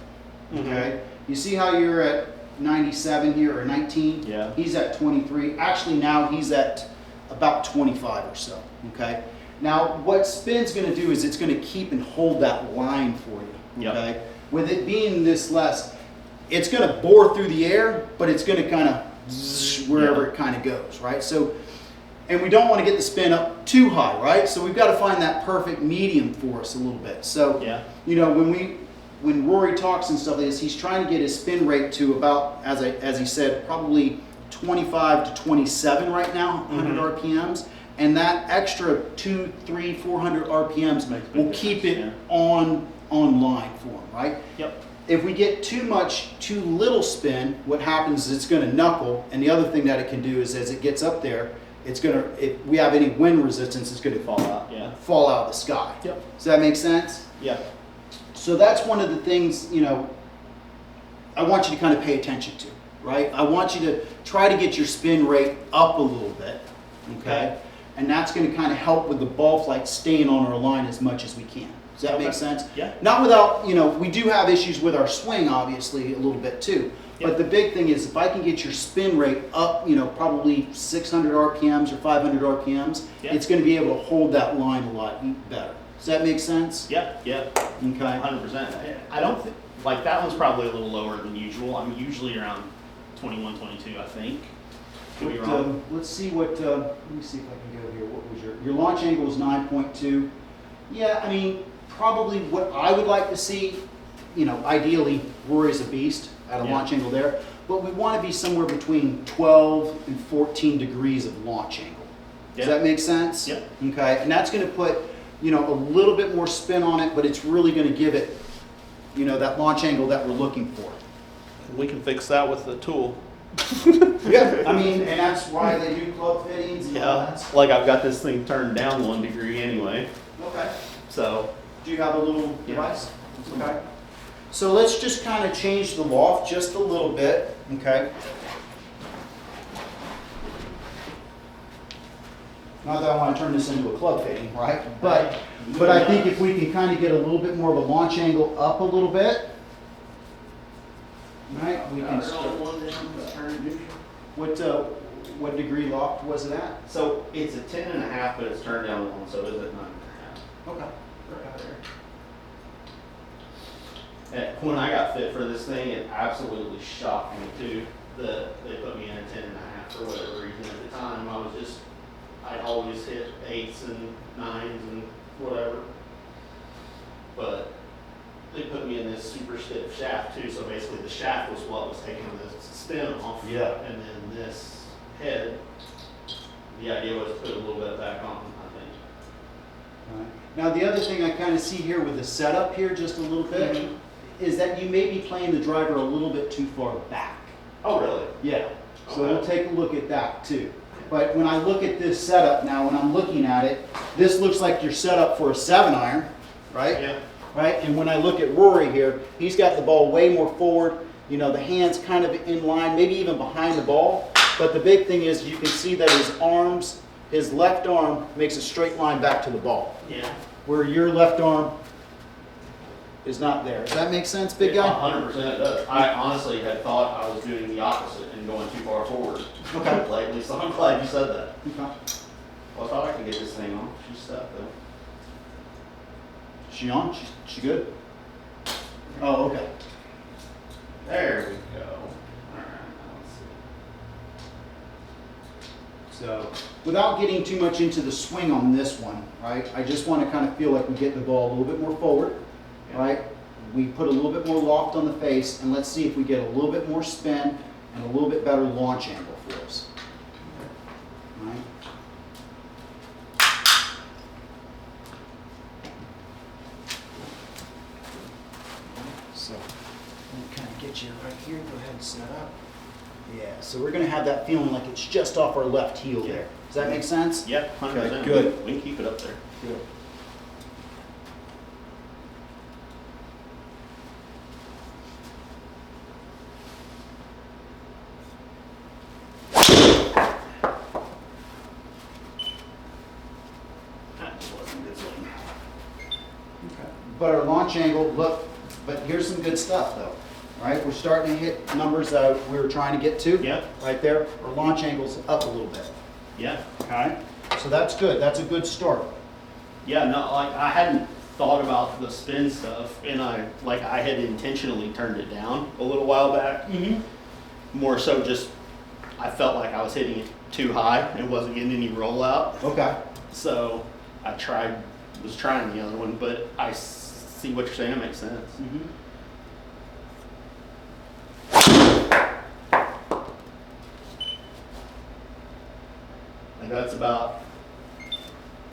Okay, you see how you're at 97 here or 19? Yeah. He's at 23. Actually now he's at about 25 or so. Okay. Now what spin's going to do is it's going to keep and hold that line for you. Yep. Okay. With it being this less, it's going to bore through the air, but it's going to kind of wherever it kind of goes, right? So. And we don't want to get the spin up too high, right? So we've got to find that perfect medium for us a little bit. So, Yeah. you know, when Rory talks and stuff like this, he's trying to get his spin rate to about, as he said, probably 25 to 27 right now, 100 RPMs. And that extra 200, 300, 400 RPMs Makes a big will keep difference, it on line for him, right? Yep. If we get too little spin, what happens is it's going to knuckle. And the other thing that it can do is as it gets up there, it's gonna, if we have any wind resistance, it's gonna Fall out, yeah. fall out of the sky. Yep. Does that make sense? Yeah. So that's one of the things, you know, I want you to kind of pay attention to, right? I want you to try to get your spin rate up a little bit, okay? And that's going to kind of help with the ball flight staying on our line as much as we can. Does that Okay. make sense? Yeah. Not without, you know, we do have issues with our swing, obviously, a little bit too. Yeah. But the big thing is if I can get your spin rate up, you know, probably 600 RPMs or 500 RPMs, Yeah. it's going to be able to hold that line a lot better. Does that make sense? Yeah, yeah, Okay. 100%. I don't think, like, that one's probably a little lower than usual. I'm usually around 21, 22, I think. Could be wrong. Let's see what, let me see if I can go here. What was your launch angle was 9.2. Yeah, I mean, probably what I would like to see, you know, ideally, Rory's a beast at a Yeah. launch angle there, but we want to be somewhere between 12 and 14 degrees of launch angle. Does Yeah. that make sense? Yeah. Okay, and that's going to put, you know, a little bit more spin on it, but it's really going to give it, you know, that launch angle that we're looking for. We can fix that with the tool. Yeah, I mean, and that's why they do club fittings and all Yeah, that. like I've got this thing turned down 1 degree anyway, Okay. so. Do you have a little Yeah. device? Okay. So let's just kind of change the loft just a little bit, okay? Not that I want to turn this into a club fitting, right? But I think if we can kind of get a little bit more of a launch angle up a little bit, right? We can start. What degree loft was it at? So it's a 10.5, but it's turned down 1, so it is at 9.5. Okay. Right there. When I got fit for this thing, it absolutely shocked me too, that they put me in a 10.5 for whatever reason at the time. I always hit 8s and 9s and whatever. But they put me in this super stiff shaft too, so basically the shaft was what was taking the spin off. Yeah. And then this head, the idea was to put a little bit back on, I think. Right. Now, the other thing I kind of see here with the setup here just a little bit Mhm. is that you may be playing the driver a little bit too far back. Oh, really? Yeah. So Okay. we'll take a look at that too. But when I look at this setup now, when I'm looking at it, this looks like you're set up for a 7-iron, right? Yeah. Right? And when I look at Rory here, he's got the ball way more forward, you know, the hands kind of in line, maybe even behind the ball. But the big thing is you can see that his arms, his left arm makes a straight line back to the ball, Yeah. where your left arm is not there. Does that make sense, big guy? 100% it does. I honestly had thought I was doing the opposite and going too far forward. Okay. Lately, so I'm glad you said that. Okay. Well, I thought I could get this thing on. She's stuck though. She on? She good? Oh, okay. There we go. Alright, now let's see. So, without getting too much into the swing on this one, right? I just want to kind of feel like we get the ball a little bit more forward, Yeah. right? We put a little bit more loft on the face, and let's see if we get a little bit more spin and a little bit better launch angle for us. Right? So, we'll kind of get you right here. Go ahead and set up. Yeah, so we're going to have that feeling like it's just off our left heel Yeah. there. Does that make sense? Yep, 100%. Okay, good. We can keep it up there. Good. That wasn't a good swing. But our launch angle, look, but here's some good stuff though, right? We're starting to hit numbers that we were trying to get to. Yep. Right there. Our launch angle's up a little bit. Yeah. Okay. So that's good. That's a good start. Yeah, no, like I hadn't thought about the spin stuff, and I had intentionally turned it down a little while back. Mm-hmm. More so just I felt like I was hitting it too high and wasn't getting any rollout. Okay. So I was trying the other one, but I see what you're saying. It makes sense. Mm-hmm. And that's about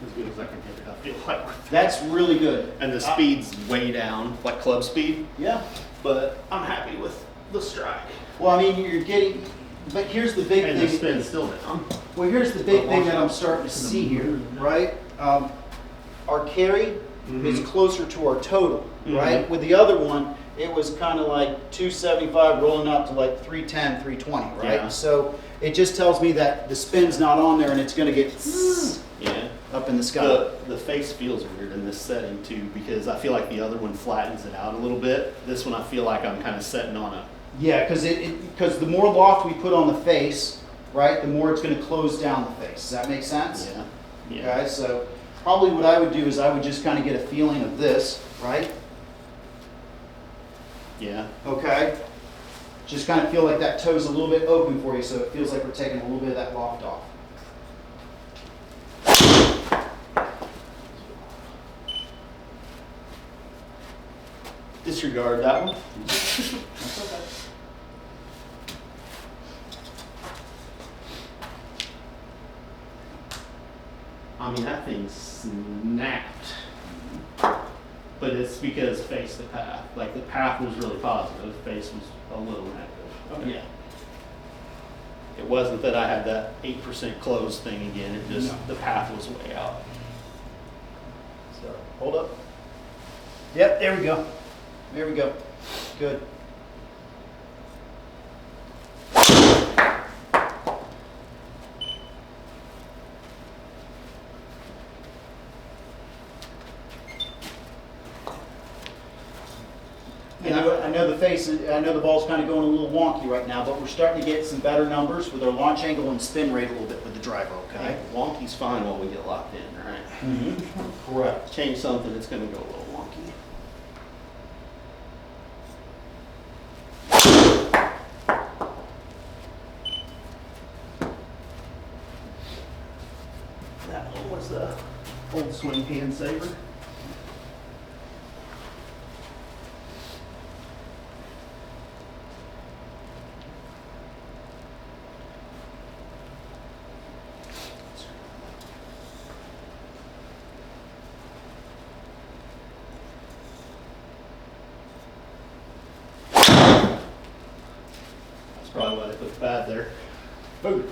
as good as I can hit it. I feel like. That's really good. And the speed's way down, like club speed, Yeah. but I'm happy with the strike. Well, I mean, you're getting, but here's the big And the thing. spin's still down. Well, here's the big thing that I'm starting to see here, right? Our carry is closer to our total, right? With the other one, it was kind of like 275 rolling up to like 310, 320, right? Yeah. So it just tells me that the spin's not on there and it's going to get Yeah. up in the sky. The face feels weird in this setting too, because I feel like the other one flattens it out a little bit. This one I feel like I'm kind of setting on a, Yeah, because the more loft we put on the face, right, the more it's going to close down the face. Does that make sense? yeah, yeah. Okay, so probably what I would do is I would just kind of get a feeling of this, right? Yeah. Okay? Just kind of feel like that toe's a little bit open for you, so it feels like we're taking a little bit of that loft off. Disregard that one. That's okay. I mean, that thing snapped. But it's because face the path. Like the path was really positive, face was a little negative. Okay. Yeah. It wasn't that I had that 8% closed thing again, it just, No. the path was way out. So, hold up. Yep, there we go. There we go. Good. I know the face, I know the ball's kind of going a little wonky right now, but we're starting to get some better numbers with our launch angle and spin rate a little bit with the driver, okay? Okay, wonky's fine while we get locked in, right? Correct. Change something, it's gonna go a little wonky. That one was the old swing hand saver. That's probably why they put the pad there. Boom.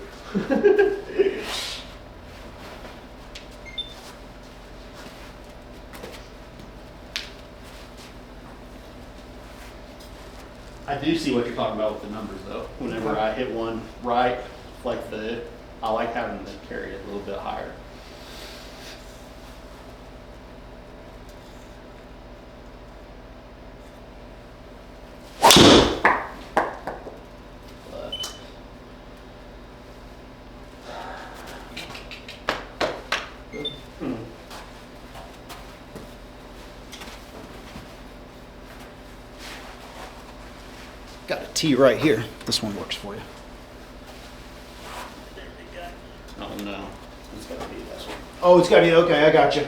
I do see what you're talking about with the numbers though. Whenever I hit one right, like I like having the carry it a little bit higher. But Got a T right here. This one works for you. there we go. Oh no, it's gotta be this one. Oh, it's got to be, okay, I got you.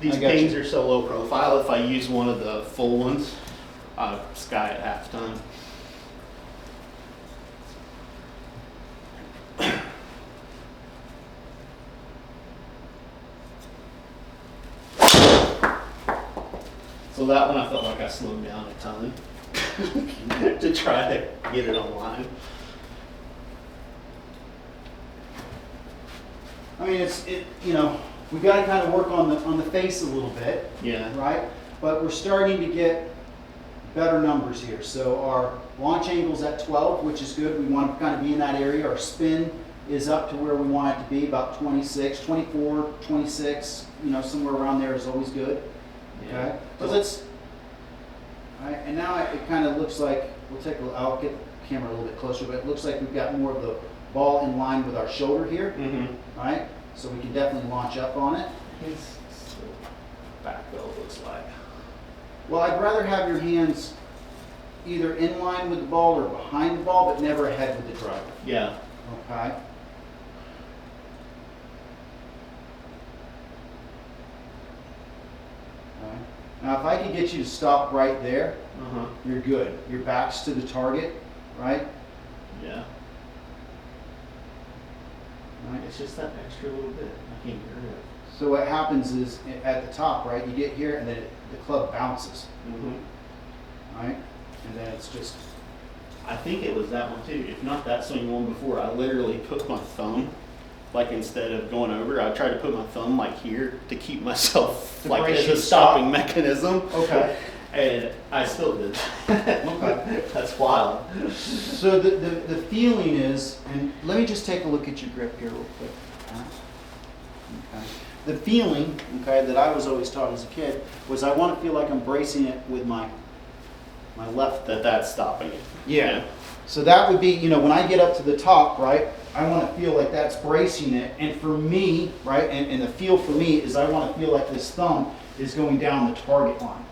These I got pings you. are so low profile, if I use one of the full ones, I sky at halftime. So that one I felt like I slowed down a ton to try to get it online. I mean, you know, we got to kind of work on the face a little bit, Yeah. right? But we're starting to get better numbers here. So our launch angle's at 12, which is good. We want to kind of be in that area. Our spin is up to where we want it to be, about 26, 24, 26, you know, somewhere around there is always good. Okay, so let's, all right, and now it kind of looks like, I'll get the camera a little bit closer, but it looks like we've got more of the ball in line with our shoulder here, Mm-hmm. all right? So we can definitely launch up on it. His back though looks like. Well, I'd rather have your hands either in line with the ball or behind the ball, but never ahead with the driver, Yeah. okay? All right. Now, if I could get you to stop right there, Uh-huh. you're good. Your back's to the target, right? Yeah. Right. It's just that extra little bit. I can't get rid of it. So what happens is at the top, right, you get here and then the club bounces, Mm-hmm. right? And then it's just, I think it was that one too. If not that swing one before, I literally put my thumb like instead of going over, I tried to put my thumb like here to keep myself To like brace as you a to stop. stopping mechanism. Okay. And I still did. Okay. That's wild. So the feeling is, and let me just take a look at your grip here real quick. All right. Okay. The feeling, okay, that I was always taught as a kid was I want to feel like I'm bracing it with my left thumb. That's stopping it. Yeah. So that would be, when I get up to the top, right, I want to feel like that's bracing it. And for me, right, and the feel for me is I want to feel like this thumb is going down the target line.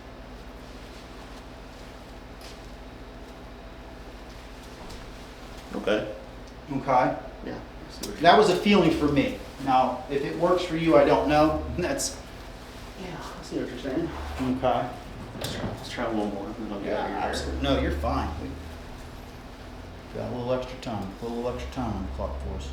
Okay. Okay? Yeah. I see what you're- That was a feeling for me. Now, if it works for you, I don't know. That's Yeah, I see what you're saying. okay. Let's try one more, and then I'll get out of here. Absolutely. No, you're fine. We got a little extra time. Put a little extra time on the clock for us.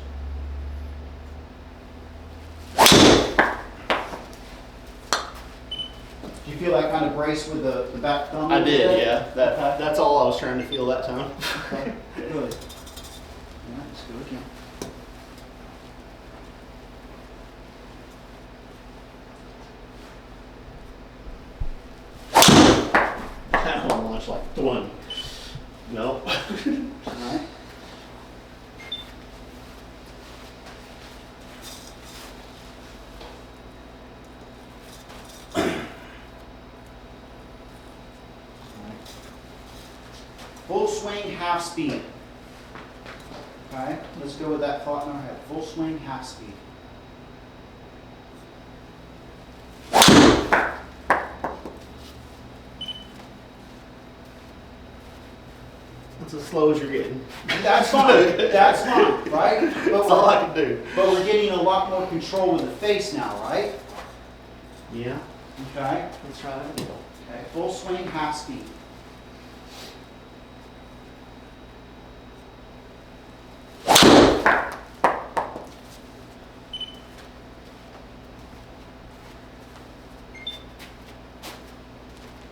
Do you feel that kind of brace with the back thumb? a I little did, bit? yeah. Okay. That's all I was trying to feel that time. Okay. Good. All right, let's go again. That one launched like one. No. All right. Full swing, half speed. Okay, let's go with that thought in our head. Full swing, half speed. That's as slow as you're getting. That's fine. That's fine, right? That's all I can do. But we're getting a lot more control with the face now, right? Yeah. Okay. Let's try that again. Okay. Full swing, half speed.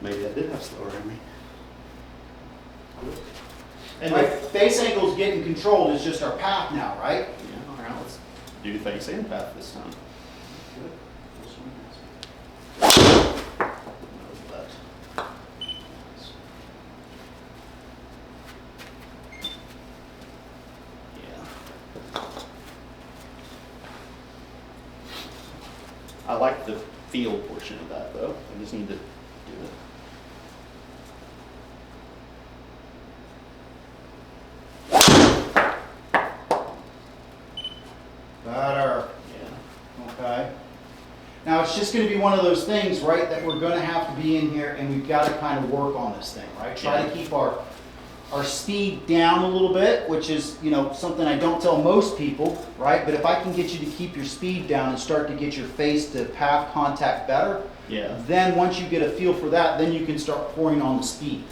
Maybe I did have slower in me. And Right. like, Face angle's getting controlled. It's just our path now, right? yeah, all right, let's do face and path this time. Good. Full swing, half speed. That was left. Yeah. I like the feel portion of that though. I just need to do it. Better. Yeah. Okay. Now it's just going to be one of those things, right, that we're going to have to be in here and we've got to kind of work on this thing, right? Try Yeah. to keep our speed down a little bit, which is, something I don't tell most people, right? But if I can get you to keep your speed down and start to get your face to path contact better, Yeah. then once you get a feel for that, then you can start pouring on the speed.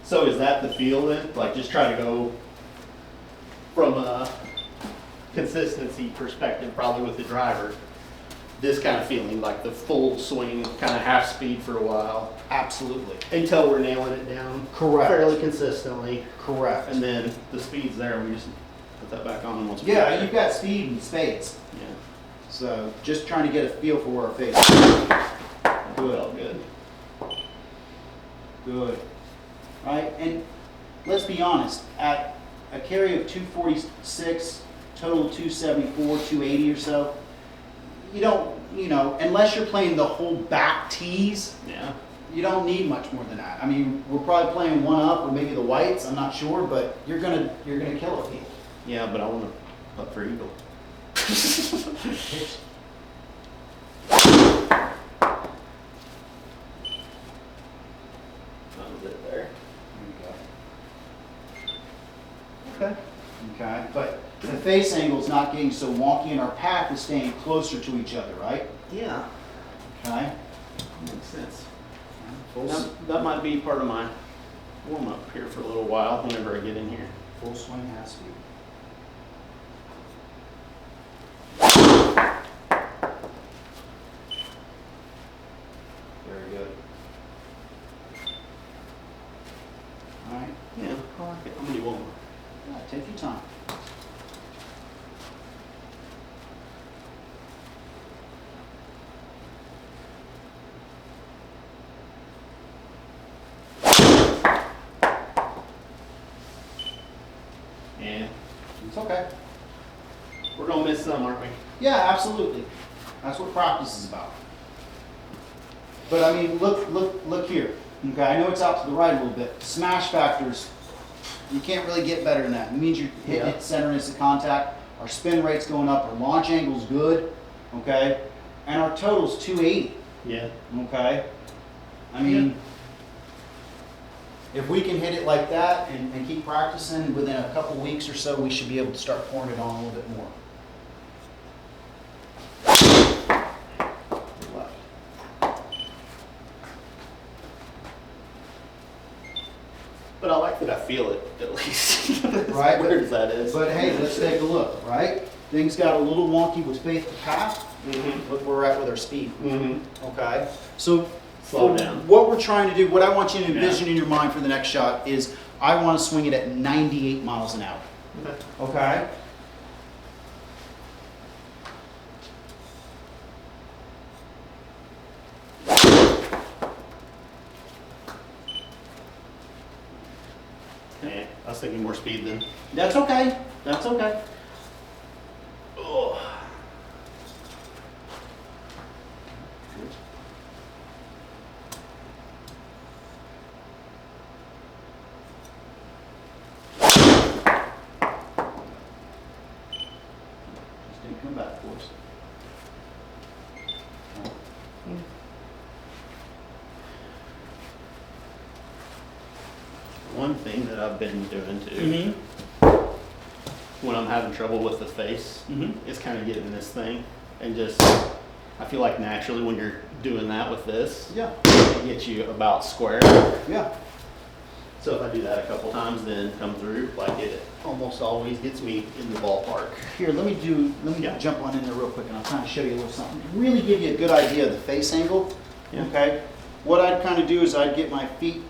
So is that the feel then? Like just try to go from a consistency perspective, probably with the driver, this kind of feeling, like the full swing, kind of half speed for a while, Absolutely. until we're nailing it down Correct. fairly consistently. Correct. And then the speed's there, we just put that back on once. we're Yeah, there. you've got speed in spades. Yeah. So just trying to get a feel for where our face That felt good. Good. Right? And let's be honest, at a carry of 246, total 274, 280 or so, you don't, unless you're playing the whole back tees, Yeah. you don't need much more than that. I mean, we're probably playing one up or maybe the whites, I'm not sure, but you're gonna kill a field. Yeah, but I want to putt for eagle. That was it there. Okay. Okay, but the face angle's not getting so wonky and our path is staying closer to each other, right? Yeah. Okay. Makes sense. Full, That might be part of my warm up here for a little while whenever I get in here. full swing, half speed. Very good. All right. Yeah, I like it. I'm gonna do one more. Yeah, take your time. And It's okay. we're gonna miss some, aren't we? Yeah, absolutely. That's what practice is about. But I mean, look here. Okay, I know it's out to the right a little bit. Smash factors, you can't really get better than that. It means you're hitting it center of contact. Our spin rate's going up. Our launch angle's good. Okay, and our total's 280. Yeah. Okay, I mean, if we can hit it like that and keep practicing, within a couple weeks or so, we should be able to start pouring it on a little bit more. But I like that I feel it, at least. As Right, weird as that is. But hey, let's take a look, right? Things got a little wonky with faith to path. Mm-hmm. Look where we're at with our speed. Mm-hmm. Okay? So, Slow down. what we're trying to do, what I want you to envision in your mind for the next shot is I want to swing it at 98 miles an hour. Okay. Okay? Yeah, I was thinking more speed then. That's okay. That's okay. Oh. Just didn't come back for us. One thing that I've been doing too, Mm-hmm. when I'm having trouble with the face, Mm-hmm. is kind of getting this thing and just, I feel like naturally when you're doing that with this, Yeah. it gets you about square. Yeah. So if I do that a couple times, then come through, like it almost always gets me in the ballpark. Here, let me Yeah. jump on in there real quick and I'll kind of show you a little something. To really give you a good idea of the face angle. Yeah. Okay? What I'd kind of do is I'd get my feet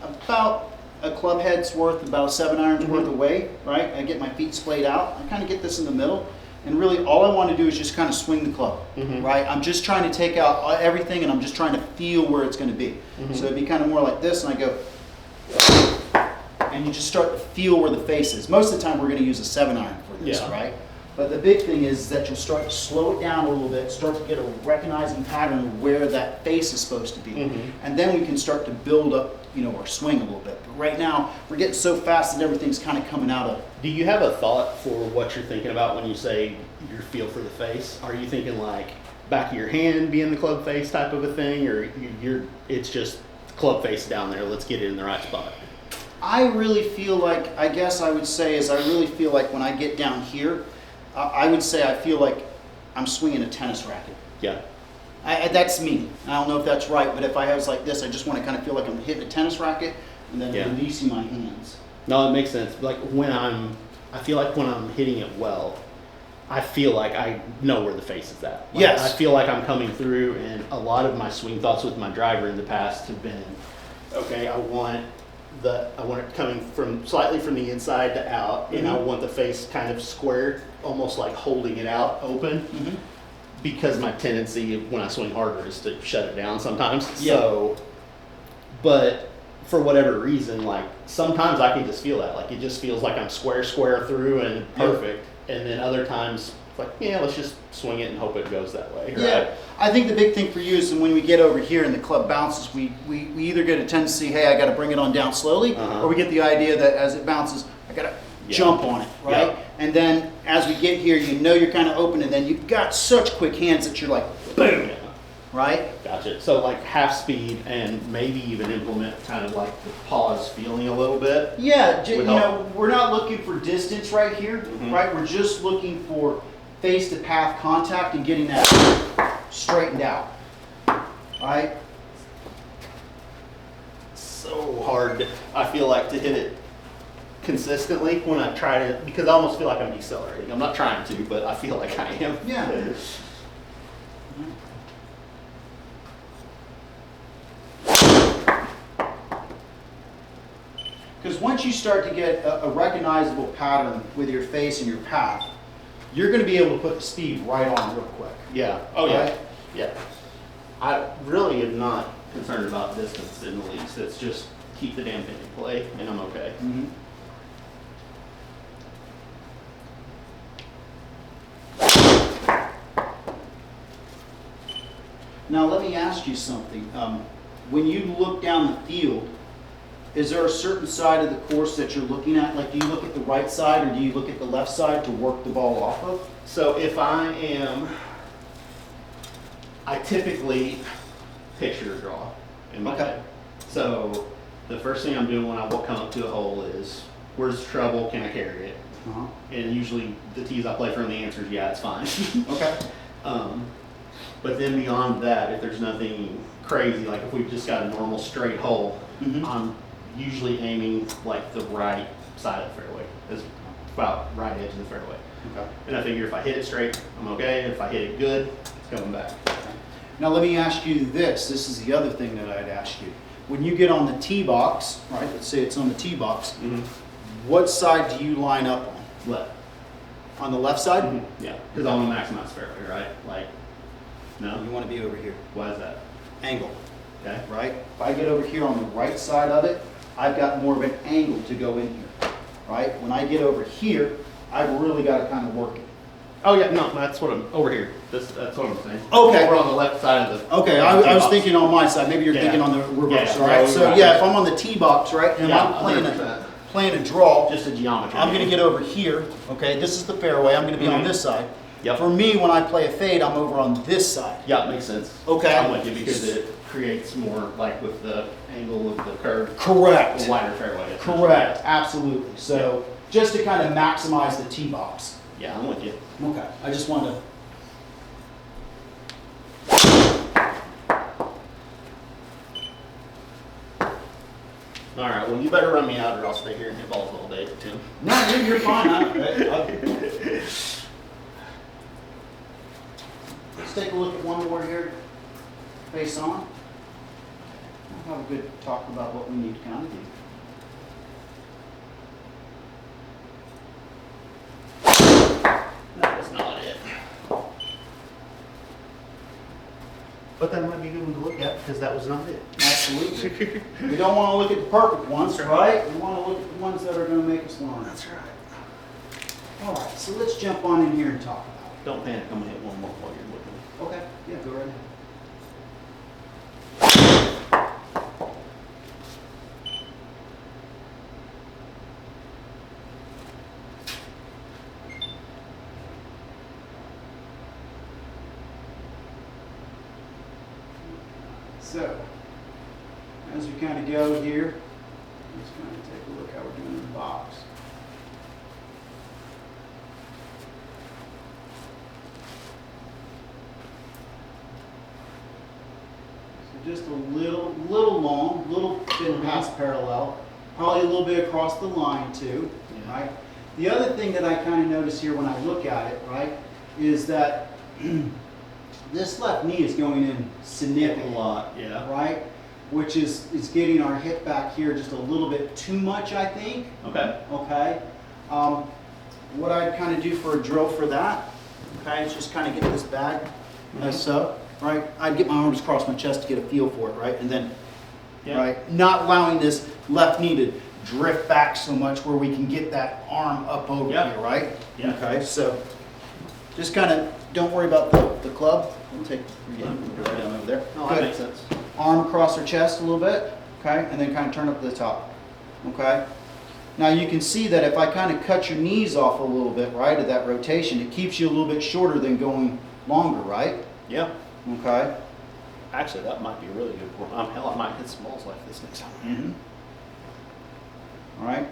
about a club head's worth, about a 7 irons worth away, right? I get my feet splayed out. I kind of get this in the middle. And really all I want to do is just kind of swing the club, right? I'm just trying to take out everything and I'm just trying to feel where it's going to be. So it'd be kind of more like this and I go, and you just start to feel where the face is. Most of the time we're going to use a 7 iron for this, Yeah. right? But the big thing is that you'll start to slow it down a little bit, start to get a recognizing pattern of where that face is supposed to be. And then we can start to build up, our swing a little bit. But right now, we're getting so fast that everything's kind of coming out of. Do you have a thought for what you're thinking about when you say your feel for the face? Are you thinking like back of your hand being the club face type of a thing, or it's just club face down there, let's get it in the right spot? I really feel like, I guess I would say is I really feel like when I get down here, I would say I feel like I'm swinging a tennis racket. Yeah. That's me. I don't know if that's right, but if I was like this, I just want to kind of feel like I'm hitting a tennis racket and then releasing my hands. No, it makes sense. Like I feel like when I'm hitting it well, I feel like I know where the face is at. Like, Yes. I feel like I'm coming through, and a lot of my swing thoughts with my driver in the past have been, okay, I want it coming from slightly from the inside to out, and I want the face kind of square, almost like holding it out open. Because my tendency when I swing harder is to shut it down sometimes. Yeah. So, but for whatever reason, like sometimes I can just feel that, like it just feels like I'm square through and perfect. And then other times, it's like, yeah, let's just swing it and hope it goes that way. Yeah, Right? I think the big thing for you is when we get over here and the club bounces, we either get a tendency, hey, I got to bring it on down slowly, or we get the idea that as it bounces, I got to jump on it, right? Yeah. And then as we get here, you're kind of open, and then you've got such quick hands that you're like, boom, Yeah. right? Gotcha. So like half speed and maybe even implement kind of like the pause feeling a little bit. Yeah, Would help. we're not looking for distance right here, right? We're just looking for face-to-path contact and getting that straightened out, right? So hard, I feel like, to hit it consistently when I try to, because I almost feel like I'm decelerating. I'm not trying to, but I feel like I am. Yeah. Because once you start to get a recognizable pattern with your face and your path, you're going to be able to put the speed right on real quick. Yeah. Oh, yeah. Right? Yeah. I really am not concerned about distance in the least. It's just keep the damn thing in play, and I'm okay. Mhm. Now, let me ask you something. When you look down the field, is there a certain side of the course that you're looking at? Like, do you look at the right side or do you look at the left side to work the ball off of? So if I typically picture draw in my Okay. head. So the first thing I'm doing when I will come up to a hole is, where's the trouble? Can I carry it? Uh-huh. And usually the tees I play from, the answer is yeah, it's fine. Okay. But then beyond that, if there's nothing crazy, like if we've just got a normal straight hole, Mhm. I'm usually aiming like the right side of the fairway, is about right edge of the fairway. Okay. And I figure if I hit it straight, I'm okay. If I hit it good, it's coming back. Now let me ask you this. This is the other thing that I'd ask you. When you get on the tee box, right? Let's say it's on the tee box. What side do you line up on? Left. On the left side? Yeah, because I want to maximize fairway, right? Like, no? You want to be over here. Why is that? Angle, Okay. right? If I get over here on the right side of it, I've got more of an angle to go in here, right? When I get over here, I've really got to kind of work it. Oh yeah, no, that's what I'm over here. That's what I'm saying. Okay. We're on the left side of the. Okay, I was thinking on my side. Maybe you're Yeah. thinking on the reverse, Yeah, all right? no, So right. yeah, if I'm on the tee box, right, and Yeah, I'm playing 100%. a draw, Just a geometry. I'm going to get over here, okay? This is the fairway. I'm going to be on Mhm. this side. Yep. For me, when I play a fade, I'm over on this side. Yeah, it makes sense. Okay. I'm with you because it creates more, like with the angle of the curve, Correct. a wider fairway. Correct, absolutely. So just to kind of maximize the tee box. Yeah, I'm with you. Okay, I just wanted to. All right, well, you better run me out or I'll stay here and hit balls all day, Tim. No, dude, you're fine. Let's take a look at one more here, face on. We'll have a good talk about what we need to kind of do. That was not it. But that might be a good one to look at because that was not it. Absolutely. We don't want to look at the perfect ones, right? We want to look at the ones that are going to make us learn. That's right. All right, so let's jump on in here and talk about Don't panic, I'm gonna hit one more while you're looking. it. Okay, yeah, go right ahead. So, as we kind of go here, let's kind of take a look how we're doing in the box. So just a little long, little bit past parallel, probably a little bit across the line too, Yeah. right? The other thing that I kind of notice here when I look at it, right, is that this left knee is going in significant. A lot, yeah. Right? Which is getting our hip back here just a little bit too much, I think. Okay. Okay. What I'd kind of do for a drill for that, okay, is just kind of get this bag as so, right? I'd get my arms across my chest to get a feel for it, right? And then, Yeah. right, not allowing this left knee to drift back so much where we can get that arm up over Yeah. here, right? Yeah. Okay, so just kind of don't worry about the club. We'll take right down over there. No, Good. that makes sense. Arm across her chest a little bit, okay, and then kind of turn up to the top, okay? Now you can see that if I kind of cut your knees off a little bit, right, of that rotation, it keeps you a little bit shorter than going longer, right? Yeah. Okay? Actually, that might be a really good point. Hell, I might hit some balls like this next time. Mm-hmm. All right?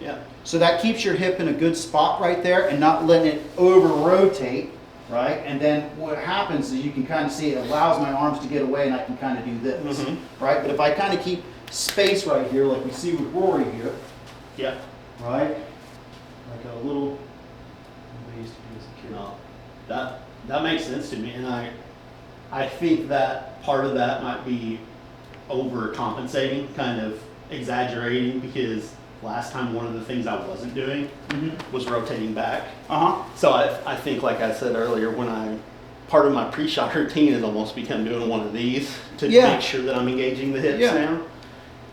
Yeah. So that keeps your hip in a good spot right there and not letting it over-rotate, right? And then what happens is you can kind of see it allows my arms to get away and I can kind of do this, Mhm. right? But if I kind of keep space right here, like we see with Rory here, Yeah. right? Like a little, what they used to do as a kid. No, that makes sense to me, and I think that part of that might be overcompensating, kind of exaggerating because last time one of the things I wasn't doing was rotating back. Uh-huh. So I think, like I said earlier, part of my pre-shot routine has almost become doing one of these to Yeah. make sure that I'm engaging the hips Yeah. now.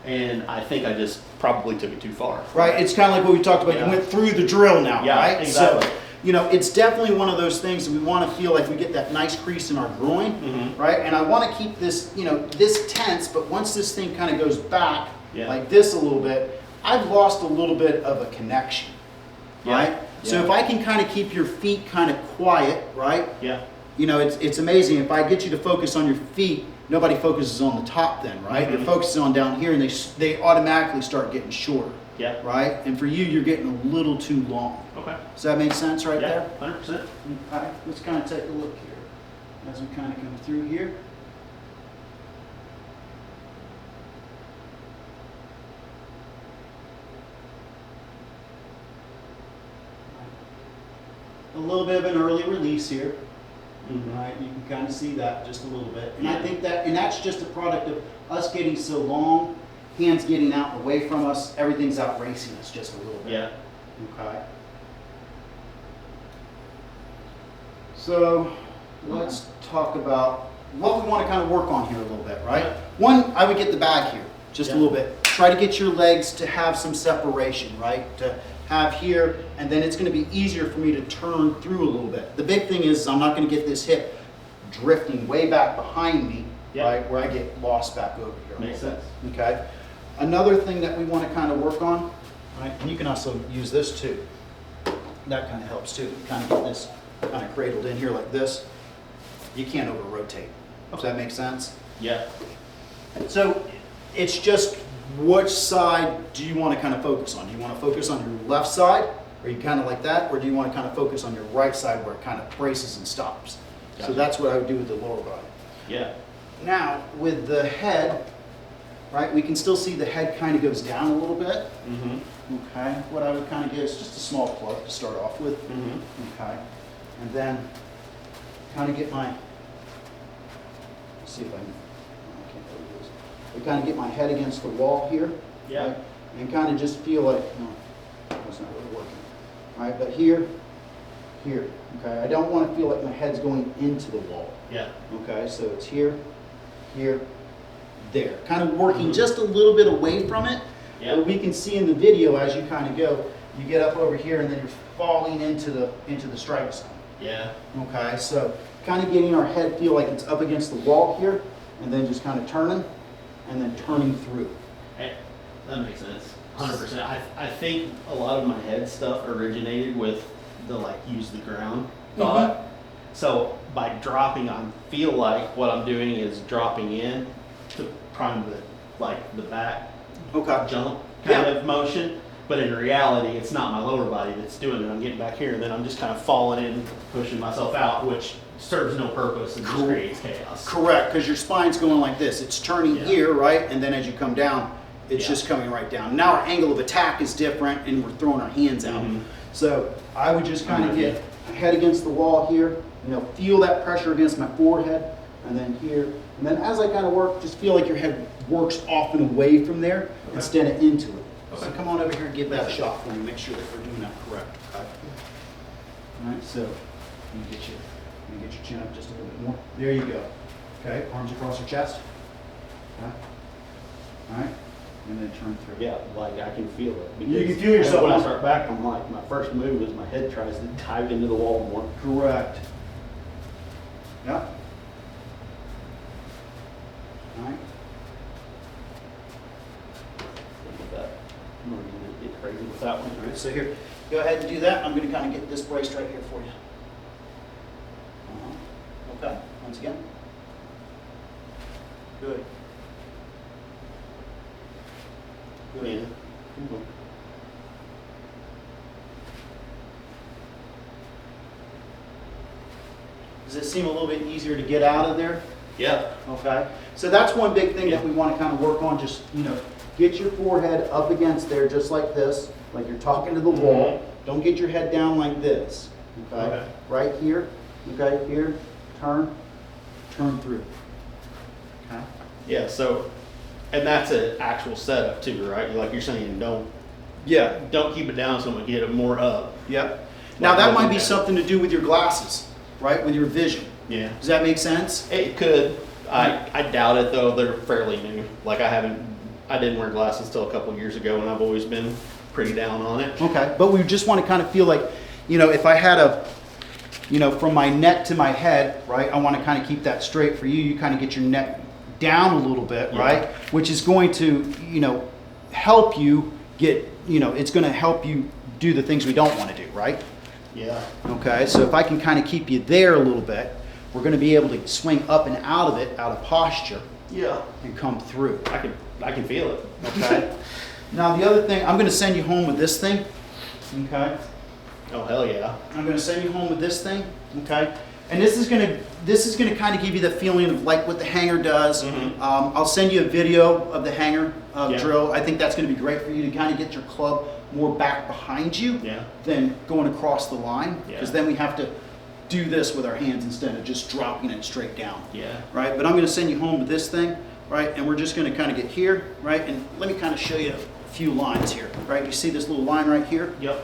And I think I just probably took it too far. Right, it's kind of like what we talked about, Yeah. you went through the drill now, Yeah, right? exactly. So, you know, it's definitely one of those things that we want to feel like we get that nice crease in our groin, Mhm. right? And I want to keep this, you know, this tense, but once this thing kind of goes back Yeah. like this a little bit, I've lost a little bit of a connection, Yeah. right? So Yeah. if I can kind of keep your feet kind of quiet, right? Yeah. You know, it's amazing. If I get you to focus on your feet, nobody focuses on the top then, right? Mhm. They're focusing on down here and they automatically start getting shorter. Yeah. Right? And for you, you're getting a little too long. Okay. Does that make sense right Yeah. there? 100%. Okay, let's kind of take a look here as we kind of come through here. A little bit of an early release here. Mhm. Right, you can kind of see that just a little bit. And I Yeah. think that's just a product of us getting so long, hands getting out and away from us, everything's out racing us just a little bit. Yeah. Okay. So let's talk about what we want to kind of work on here a little bit, right? Yeah. One, I would get the back here just a Yeah. little bit. Try to get your legs to have some separation, right? To have here, and then it's going to be easier for me to turn through a little bit. The big thing is I'm not going to get this hip drifting way back behind me, Yeah. right, where I get lost back over here. a Makes little sense. bit. Okay. Another thing that we want to kind of work on, right, and you can also use this too. That kind of helps too. Kind of get this kind of cradled in here like this. You can't over rotate. Does that make sense? Yeah. So it's just which side do you want to kind of focus on? Do you want to focus on your left side? Are you kind of like that? Or do you want to kind of focus on your right side where it kind of braces and stops? So Gotcha. that's what I would do with the lower body. Yeah. Now, with the head, right, we can still see the head kind of goes down a little bit. Mhm. Okay, what I would kind of give is just a small plug to start off with. Mhm. Okay, and then kind of get my, let's see if I can't really do this. I kind of get my head against the wall here. Yeah. right, and kind of just feel like, no, that's not really working. All right, but here, okay, I don't want to feel like my head's going into the wall. Yeah. Okay, so it's here, here, there. Kind of working Mhm. just a little bit away from it. Yeah. But we can see in the video as you kind of go, you get up over here and then you're falling into the strike zone. Yeah. Okay, so kind of getting our head feel like it's up against the wall here, and then just kind of turning, and then turning through. Hey, that makes sense. 100%. I think a lot of my head stuff originated with the use the ground thought. So by dropping, I feel like what I'm doing is dropping in to prime the back Okay. jump kind Yeah. of motion. But in reality, it's not my lower body that's doing it. I'm getting back here, and then I'm just kind of falling in, pushing myself out, which serves no purpose and just Cool. creates chaos. Correct, because your spine's going like this. It's turning Yeah. here, right? And then as you come down, it's Yeah. just coming right down. Now our angle of attack is different, and we're throwing our hands out. Mhm. So I would just kind I'm of with get my head against the wall here, feel that pressure against my forehead, and then here. And then as I kind of work, just feel like your head works off and away from there Okay. instead of into it. So Okay. come on over here and give that a shot for me. Make sure that we're doing that correct. Okay. All right, so you get your chin up just a little bit more. There you go. Okay, arms across your chest. Okay. All right, and then turn through. Yeah, I can feel it. You can because feel yourself. When I start back, I'm like, my first move is my head tries to dive into the wall more. Correct. Yep. All right. With that. I'm gonna get crazy with that one. All right, so here, go ahead and do that. I'm going to kind of get this braced right here for you. Okay, once again. Good. Good. Yeah. Mhm. Does it seem a little bit easier to get out of there? Yeah. Okay, so that's one big thing that we want to kind of work on, just, get your forehead up against there just like this, like you're talking to the wall. Don't get your head down like this, okay? Okay. Right here, okay, here, turn through. Okay? Yeah, so And that's an actual setup too, right? Like you're saying, Yeah. don't keep it down so we get it more up. Yep. Now that might be something to do with your glasses, right? With your vision. Yeah. Does that make sense? It could. I doubt it though. They're fairly new. Like I didn't wear glasses till a couple years ago, and I've always been pretty down on it. Okay. But we just want to kind of feel like, if I had from my neck to my head, right? I want to kind of keep that straight for you. You kind of get your neck down a little bit, Yeah. right? Which is going to, help you get, it's going to help you do the things we don't want to do, right? Yeah. Okay, so if I can kind of keep you there a little bit, we're going to be able to swing up and out of it, out of posture, Yeah. and come through. I can feel it. Okay. Now the other thing, I'm going to send you home with this thing. Okay. Oh hell yeah. I'm going to send you home with this thing. Okay. And this is going to kind of give you the feeling of like what the hanger does. Mhm. I'll send you a video of the hanger Yeah. drill. I think that's going to be great for you to kind of get your club more back behind you Yeah. than going across the line. Yeah. Because then we have to do this with our hands instead of just dropping it straight down. Yeah. Right, but I'm going to send you home with this thing, right, and we're just going to kind of get here, right, and let me kind of show you a few lines here, right, you see this little line right here? Yep.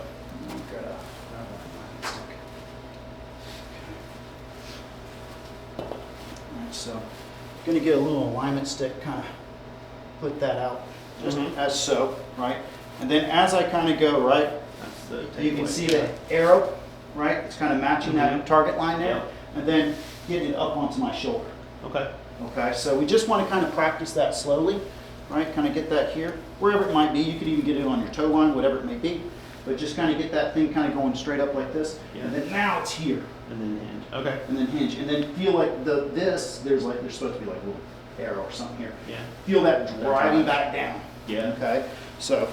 Alright, so, going to get a little alignment stick, kind of put that out, just Mhm. as so, right, and then as I kind of go, right, That's the you can takeaway. see the arrow, right, it's kind of matching that Mhm. target line there, Yep. and then getting it up onto my shoulder. Okay. Okay, so we just want to kind of practice that slowly, right? Kind of get that here, wherever it might be. You could even get it on your toe line, whatever it may be. But just kind of get that thing kind of going straight up like this. Yeah. And then now it's here, And then hinge. Okay. and then hinge. And then feel like there's supposed to be like a little arrow or something here. Yeah. Feel that driving drive. back down. Yeah. Okay, so,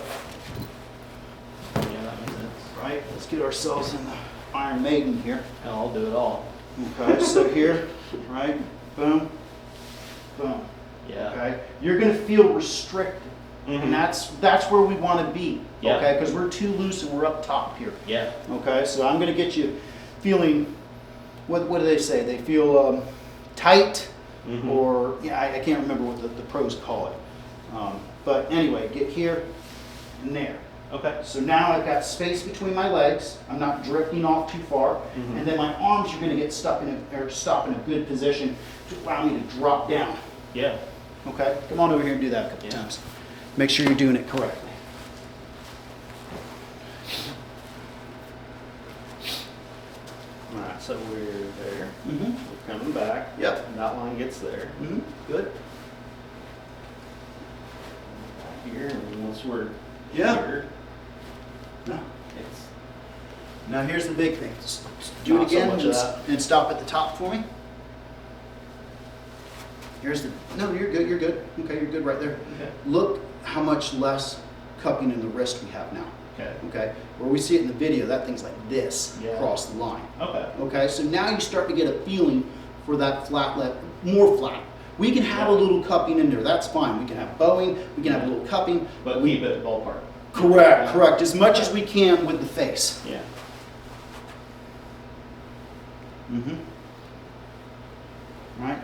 Yeah, that makes sense. right, let's get ourselves in the Iron Maiden here. Hell, I'll do it all. Okay, so here, right, boom, boom. Yeah. Okay, you're gonna feel restricted. Mhm. And that's where we want to be, Yeah. okay? Because we're too loose and we're up top here, Yeah. okay? So I'm going to get you feeling, what do they say? They feel tight, Mhm. or I can't remember what the pros call it. But anyway, get here and there. Okay. So now I've got space between my legs. I'm not drifting off too far, Mhm. and then my arms are going to get stop in a good position to allow me to drop down. Yeah. Okay, come on over here and do that a couple Yeah. times. Make sure you're doing it correctly. All right. So we're there. Mm-hmm. We're coming back. Yep. And that line gets there. Mm-hmm. Good. Back here, and once we're Yeah. here, No. it's Now here's the big thing. Just do it Not so again much of that. and stop at the top for me. Here's the. No, you're good. You're good. Okay, you're good right there. okay. Look how much less cupping in the wrist we have now. Okay. Okay, where we see it in the video, that thing's like this Yeah. across the line. Okay. Okay, so now you start to get a feeling for that flat left, more flat. We can have a little cupping in there, that's fine. We can have bowing, we can have a little cupping. But keep it ballpark. Correct, Yeah. correct, as much as we can with the face. Yeah. Mm-hmm. Right,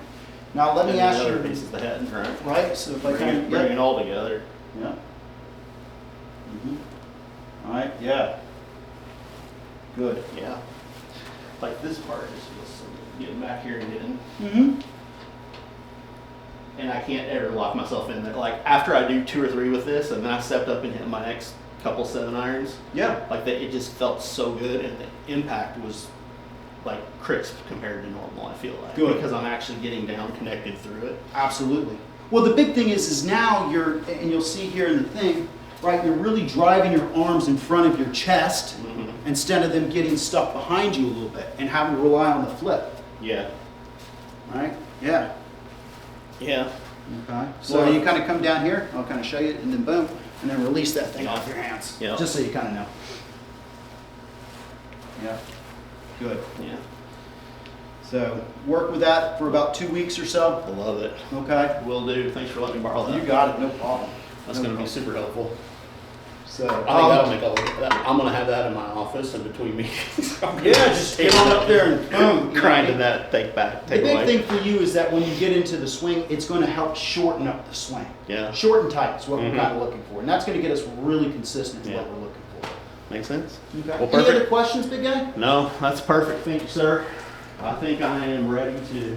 now let me And ask the other you, piece is the head, right? right, so if I Bring can, it all together. yeah. Mm-hmm. All right, yeah. Good. Yeah. Like this part is just getting back here and getting, Mm-hmm. and I can't ever lock myself in there. Like after I do 2 or 3 with this, and then I stepped up and hit my next couple 7-irons, Yeah. like that, it just felt so good, and the impact was like crisp compared to normal. I feel like Good. because I'm actually getting down connected through it. Absolutely. Well, the big thing is now and you'll see here in the thing, right, you're really driving your arms in front of your chest Mhm. instead of them getting stuck behind you a little bit and having to rely on the flip, Yeah. right? Yeah. Yeah. Okay. So you kind of come down here, I'll kind of show you, and then boom, and then release that thing Yeah. off your hands. Yeah. Just so you kind of know. Yeah. Good. Yeah. So work with that for about 2 weeks or so. I love it. Okay. Will do. Thanks for letting me borrow that. You got it, no problem. That's No going to be problem. super helpful. So, I think that'll make I'm gonna have that in my office and between meetings. yeah, just get on up there and boom. you know, Grinding that thing back, The take big away. thing for you is that when you get into the swing, it's going to help shorten up the swing. Yeah. Short and tight is what Mhm. we're kind of looking for, and that's going to get us really consistent in Yeah. what we're looking for. Makes sense? Okay. Well, Any perfect. other questions, big guy? No, that's perfect. Thank you, sir. I think I am ready to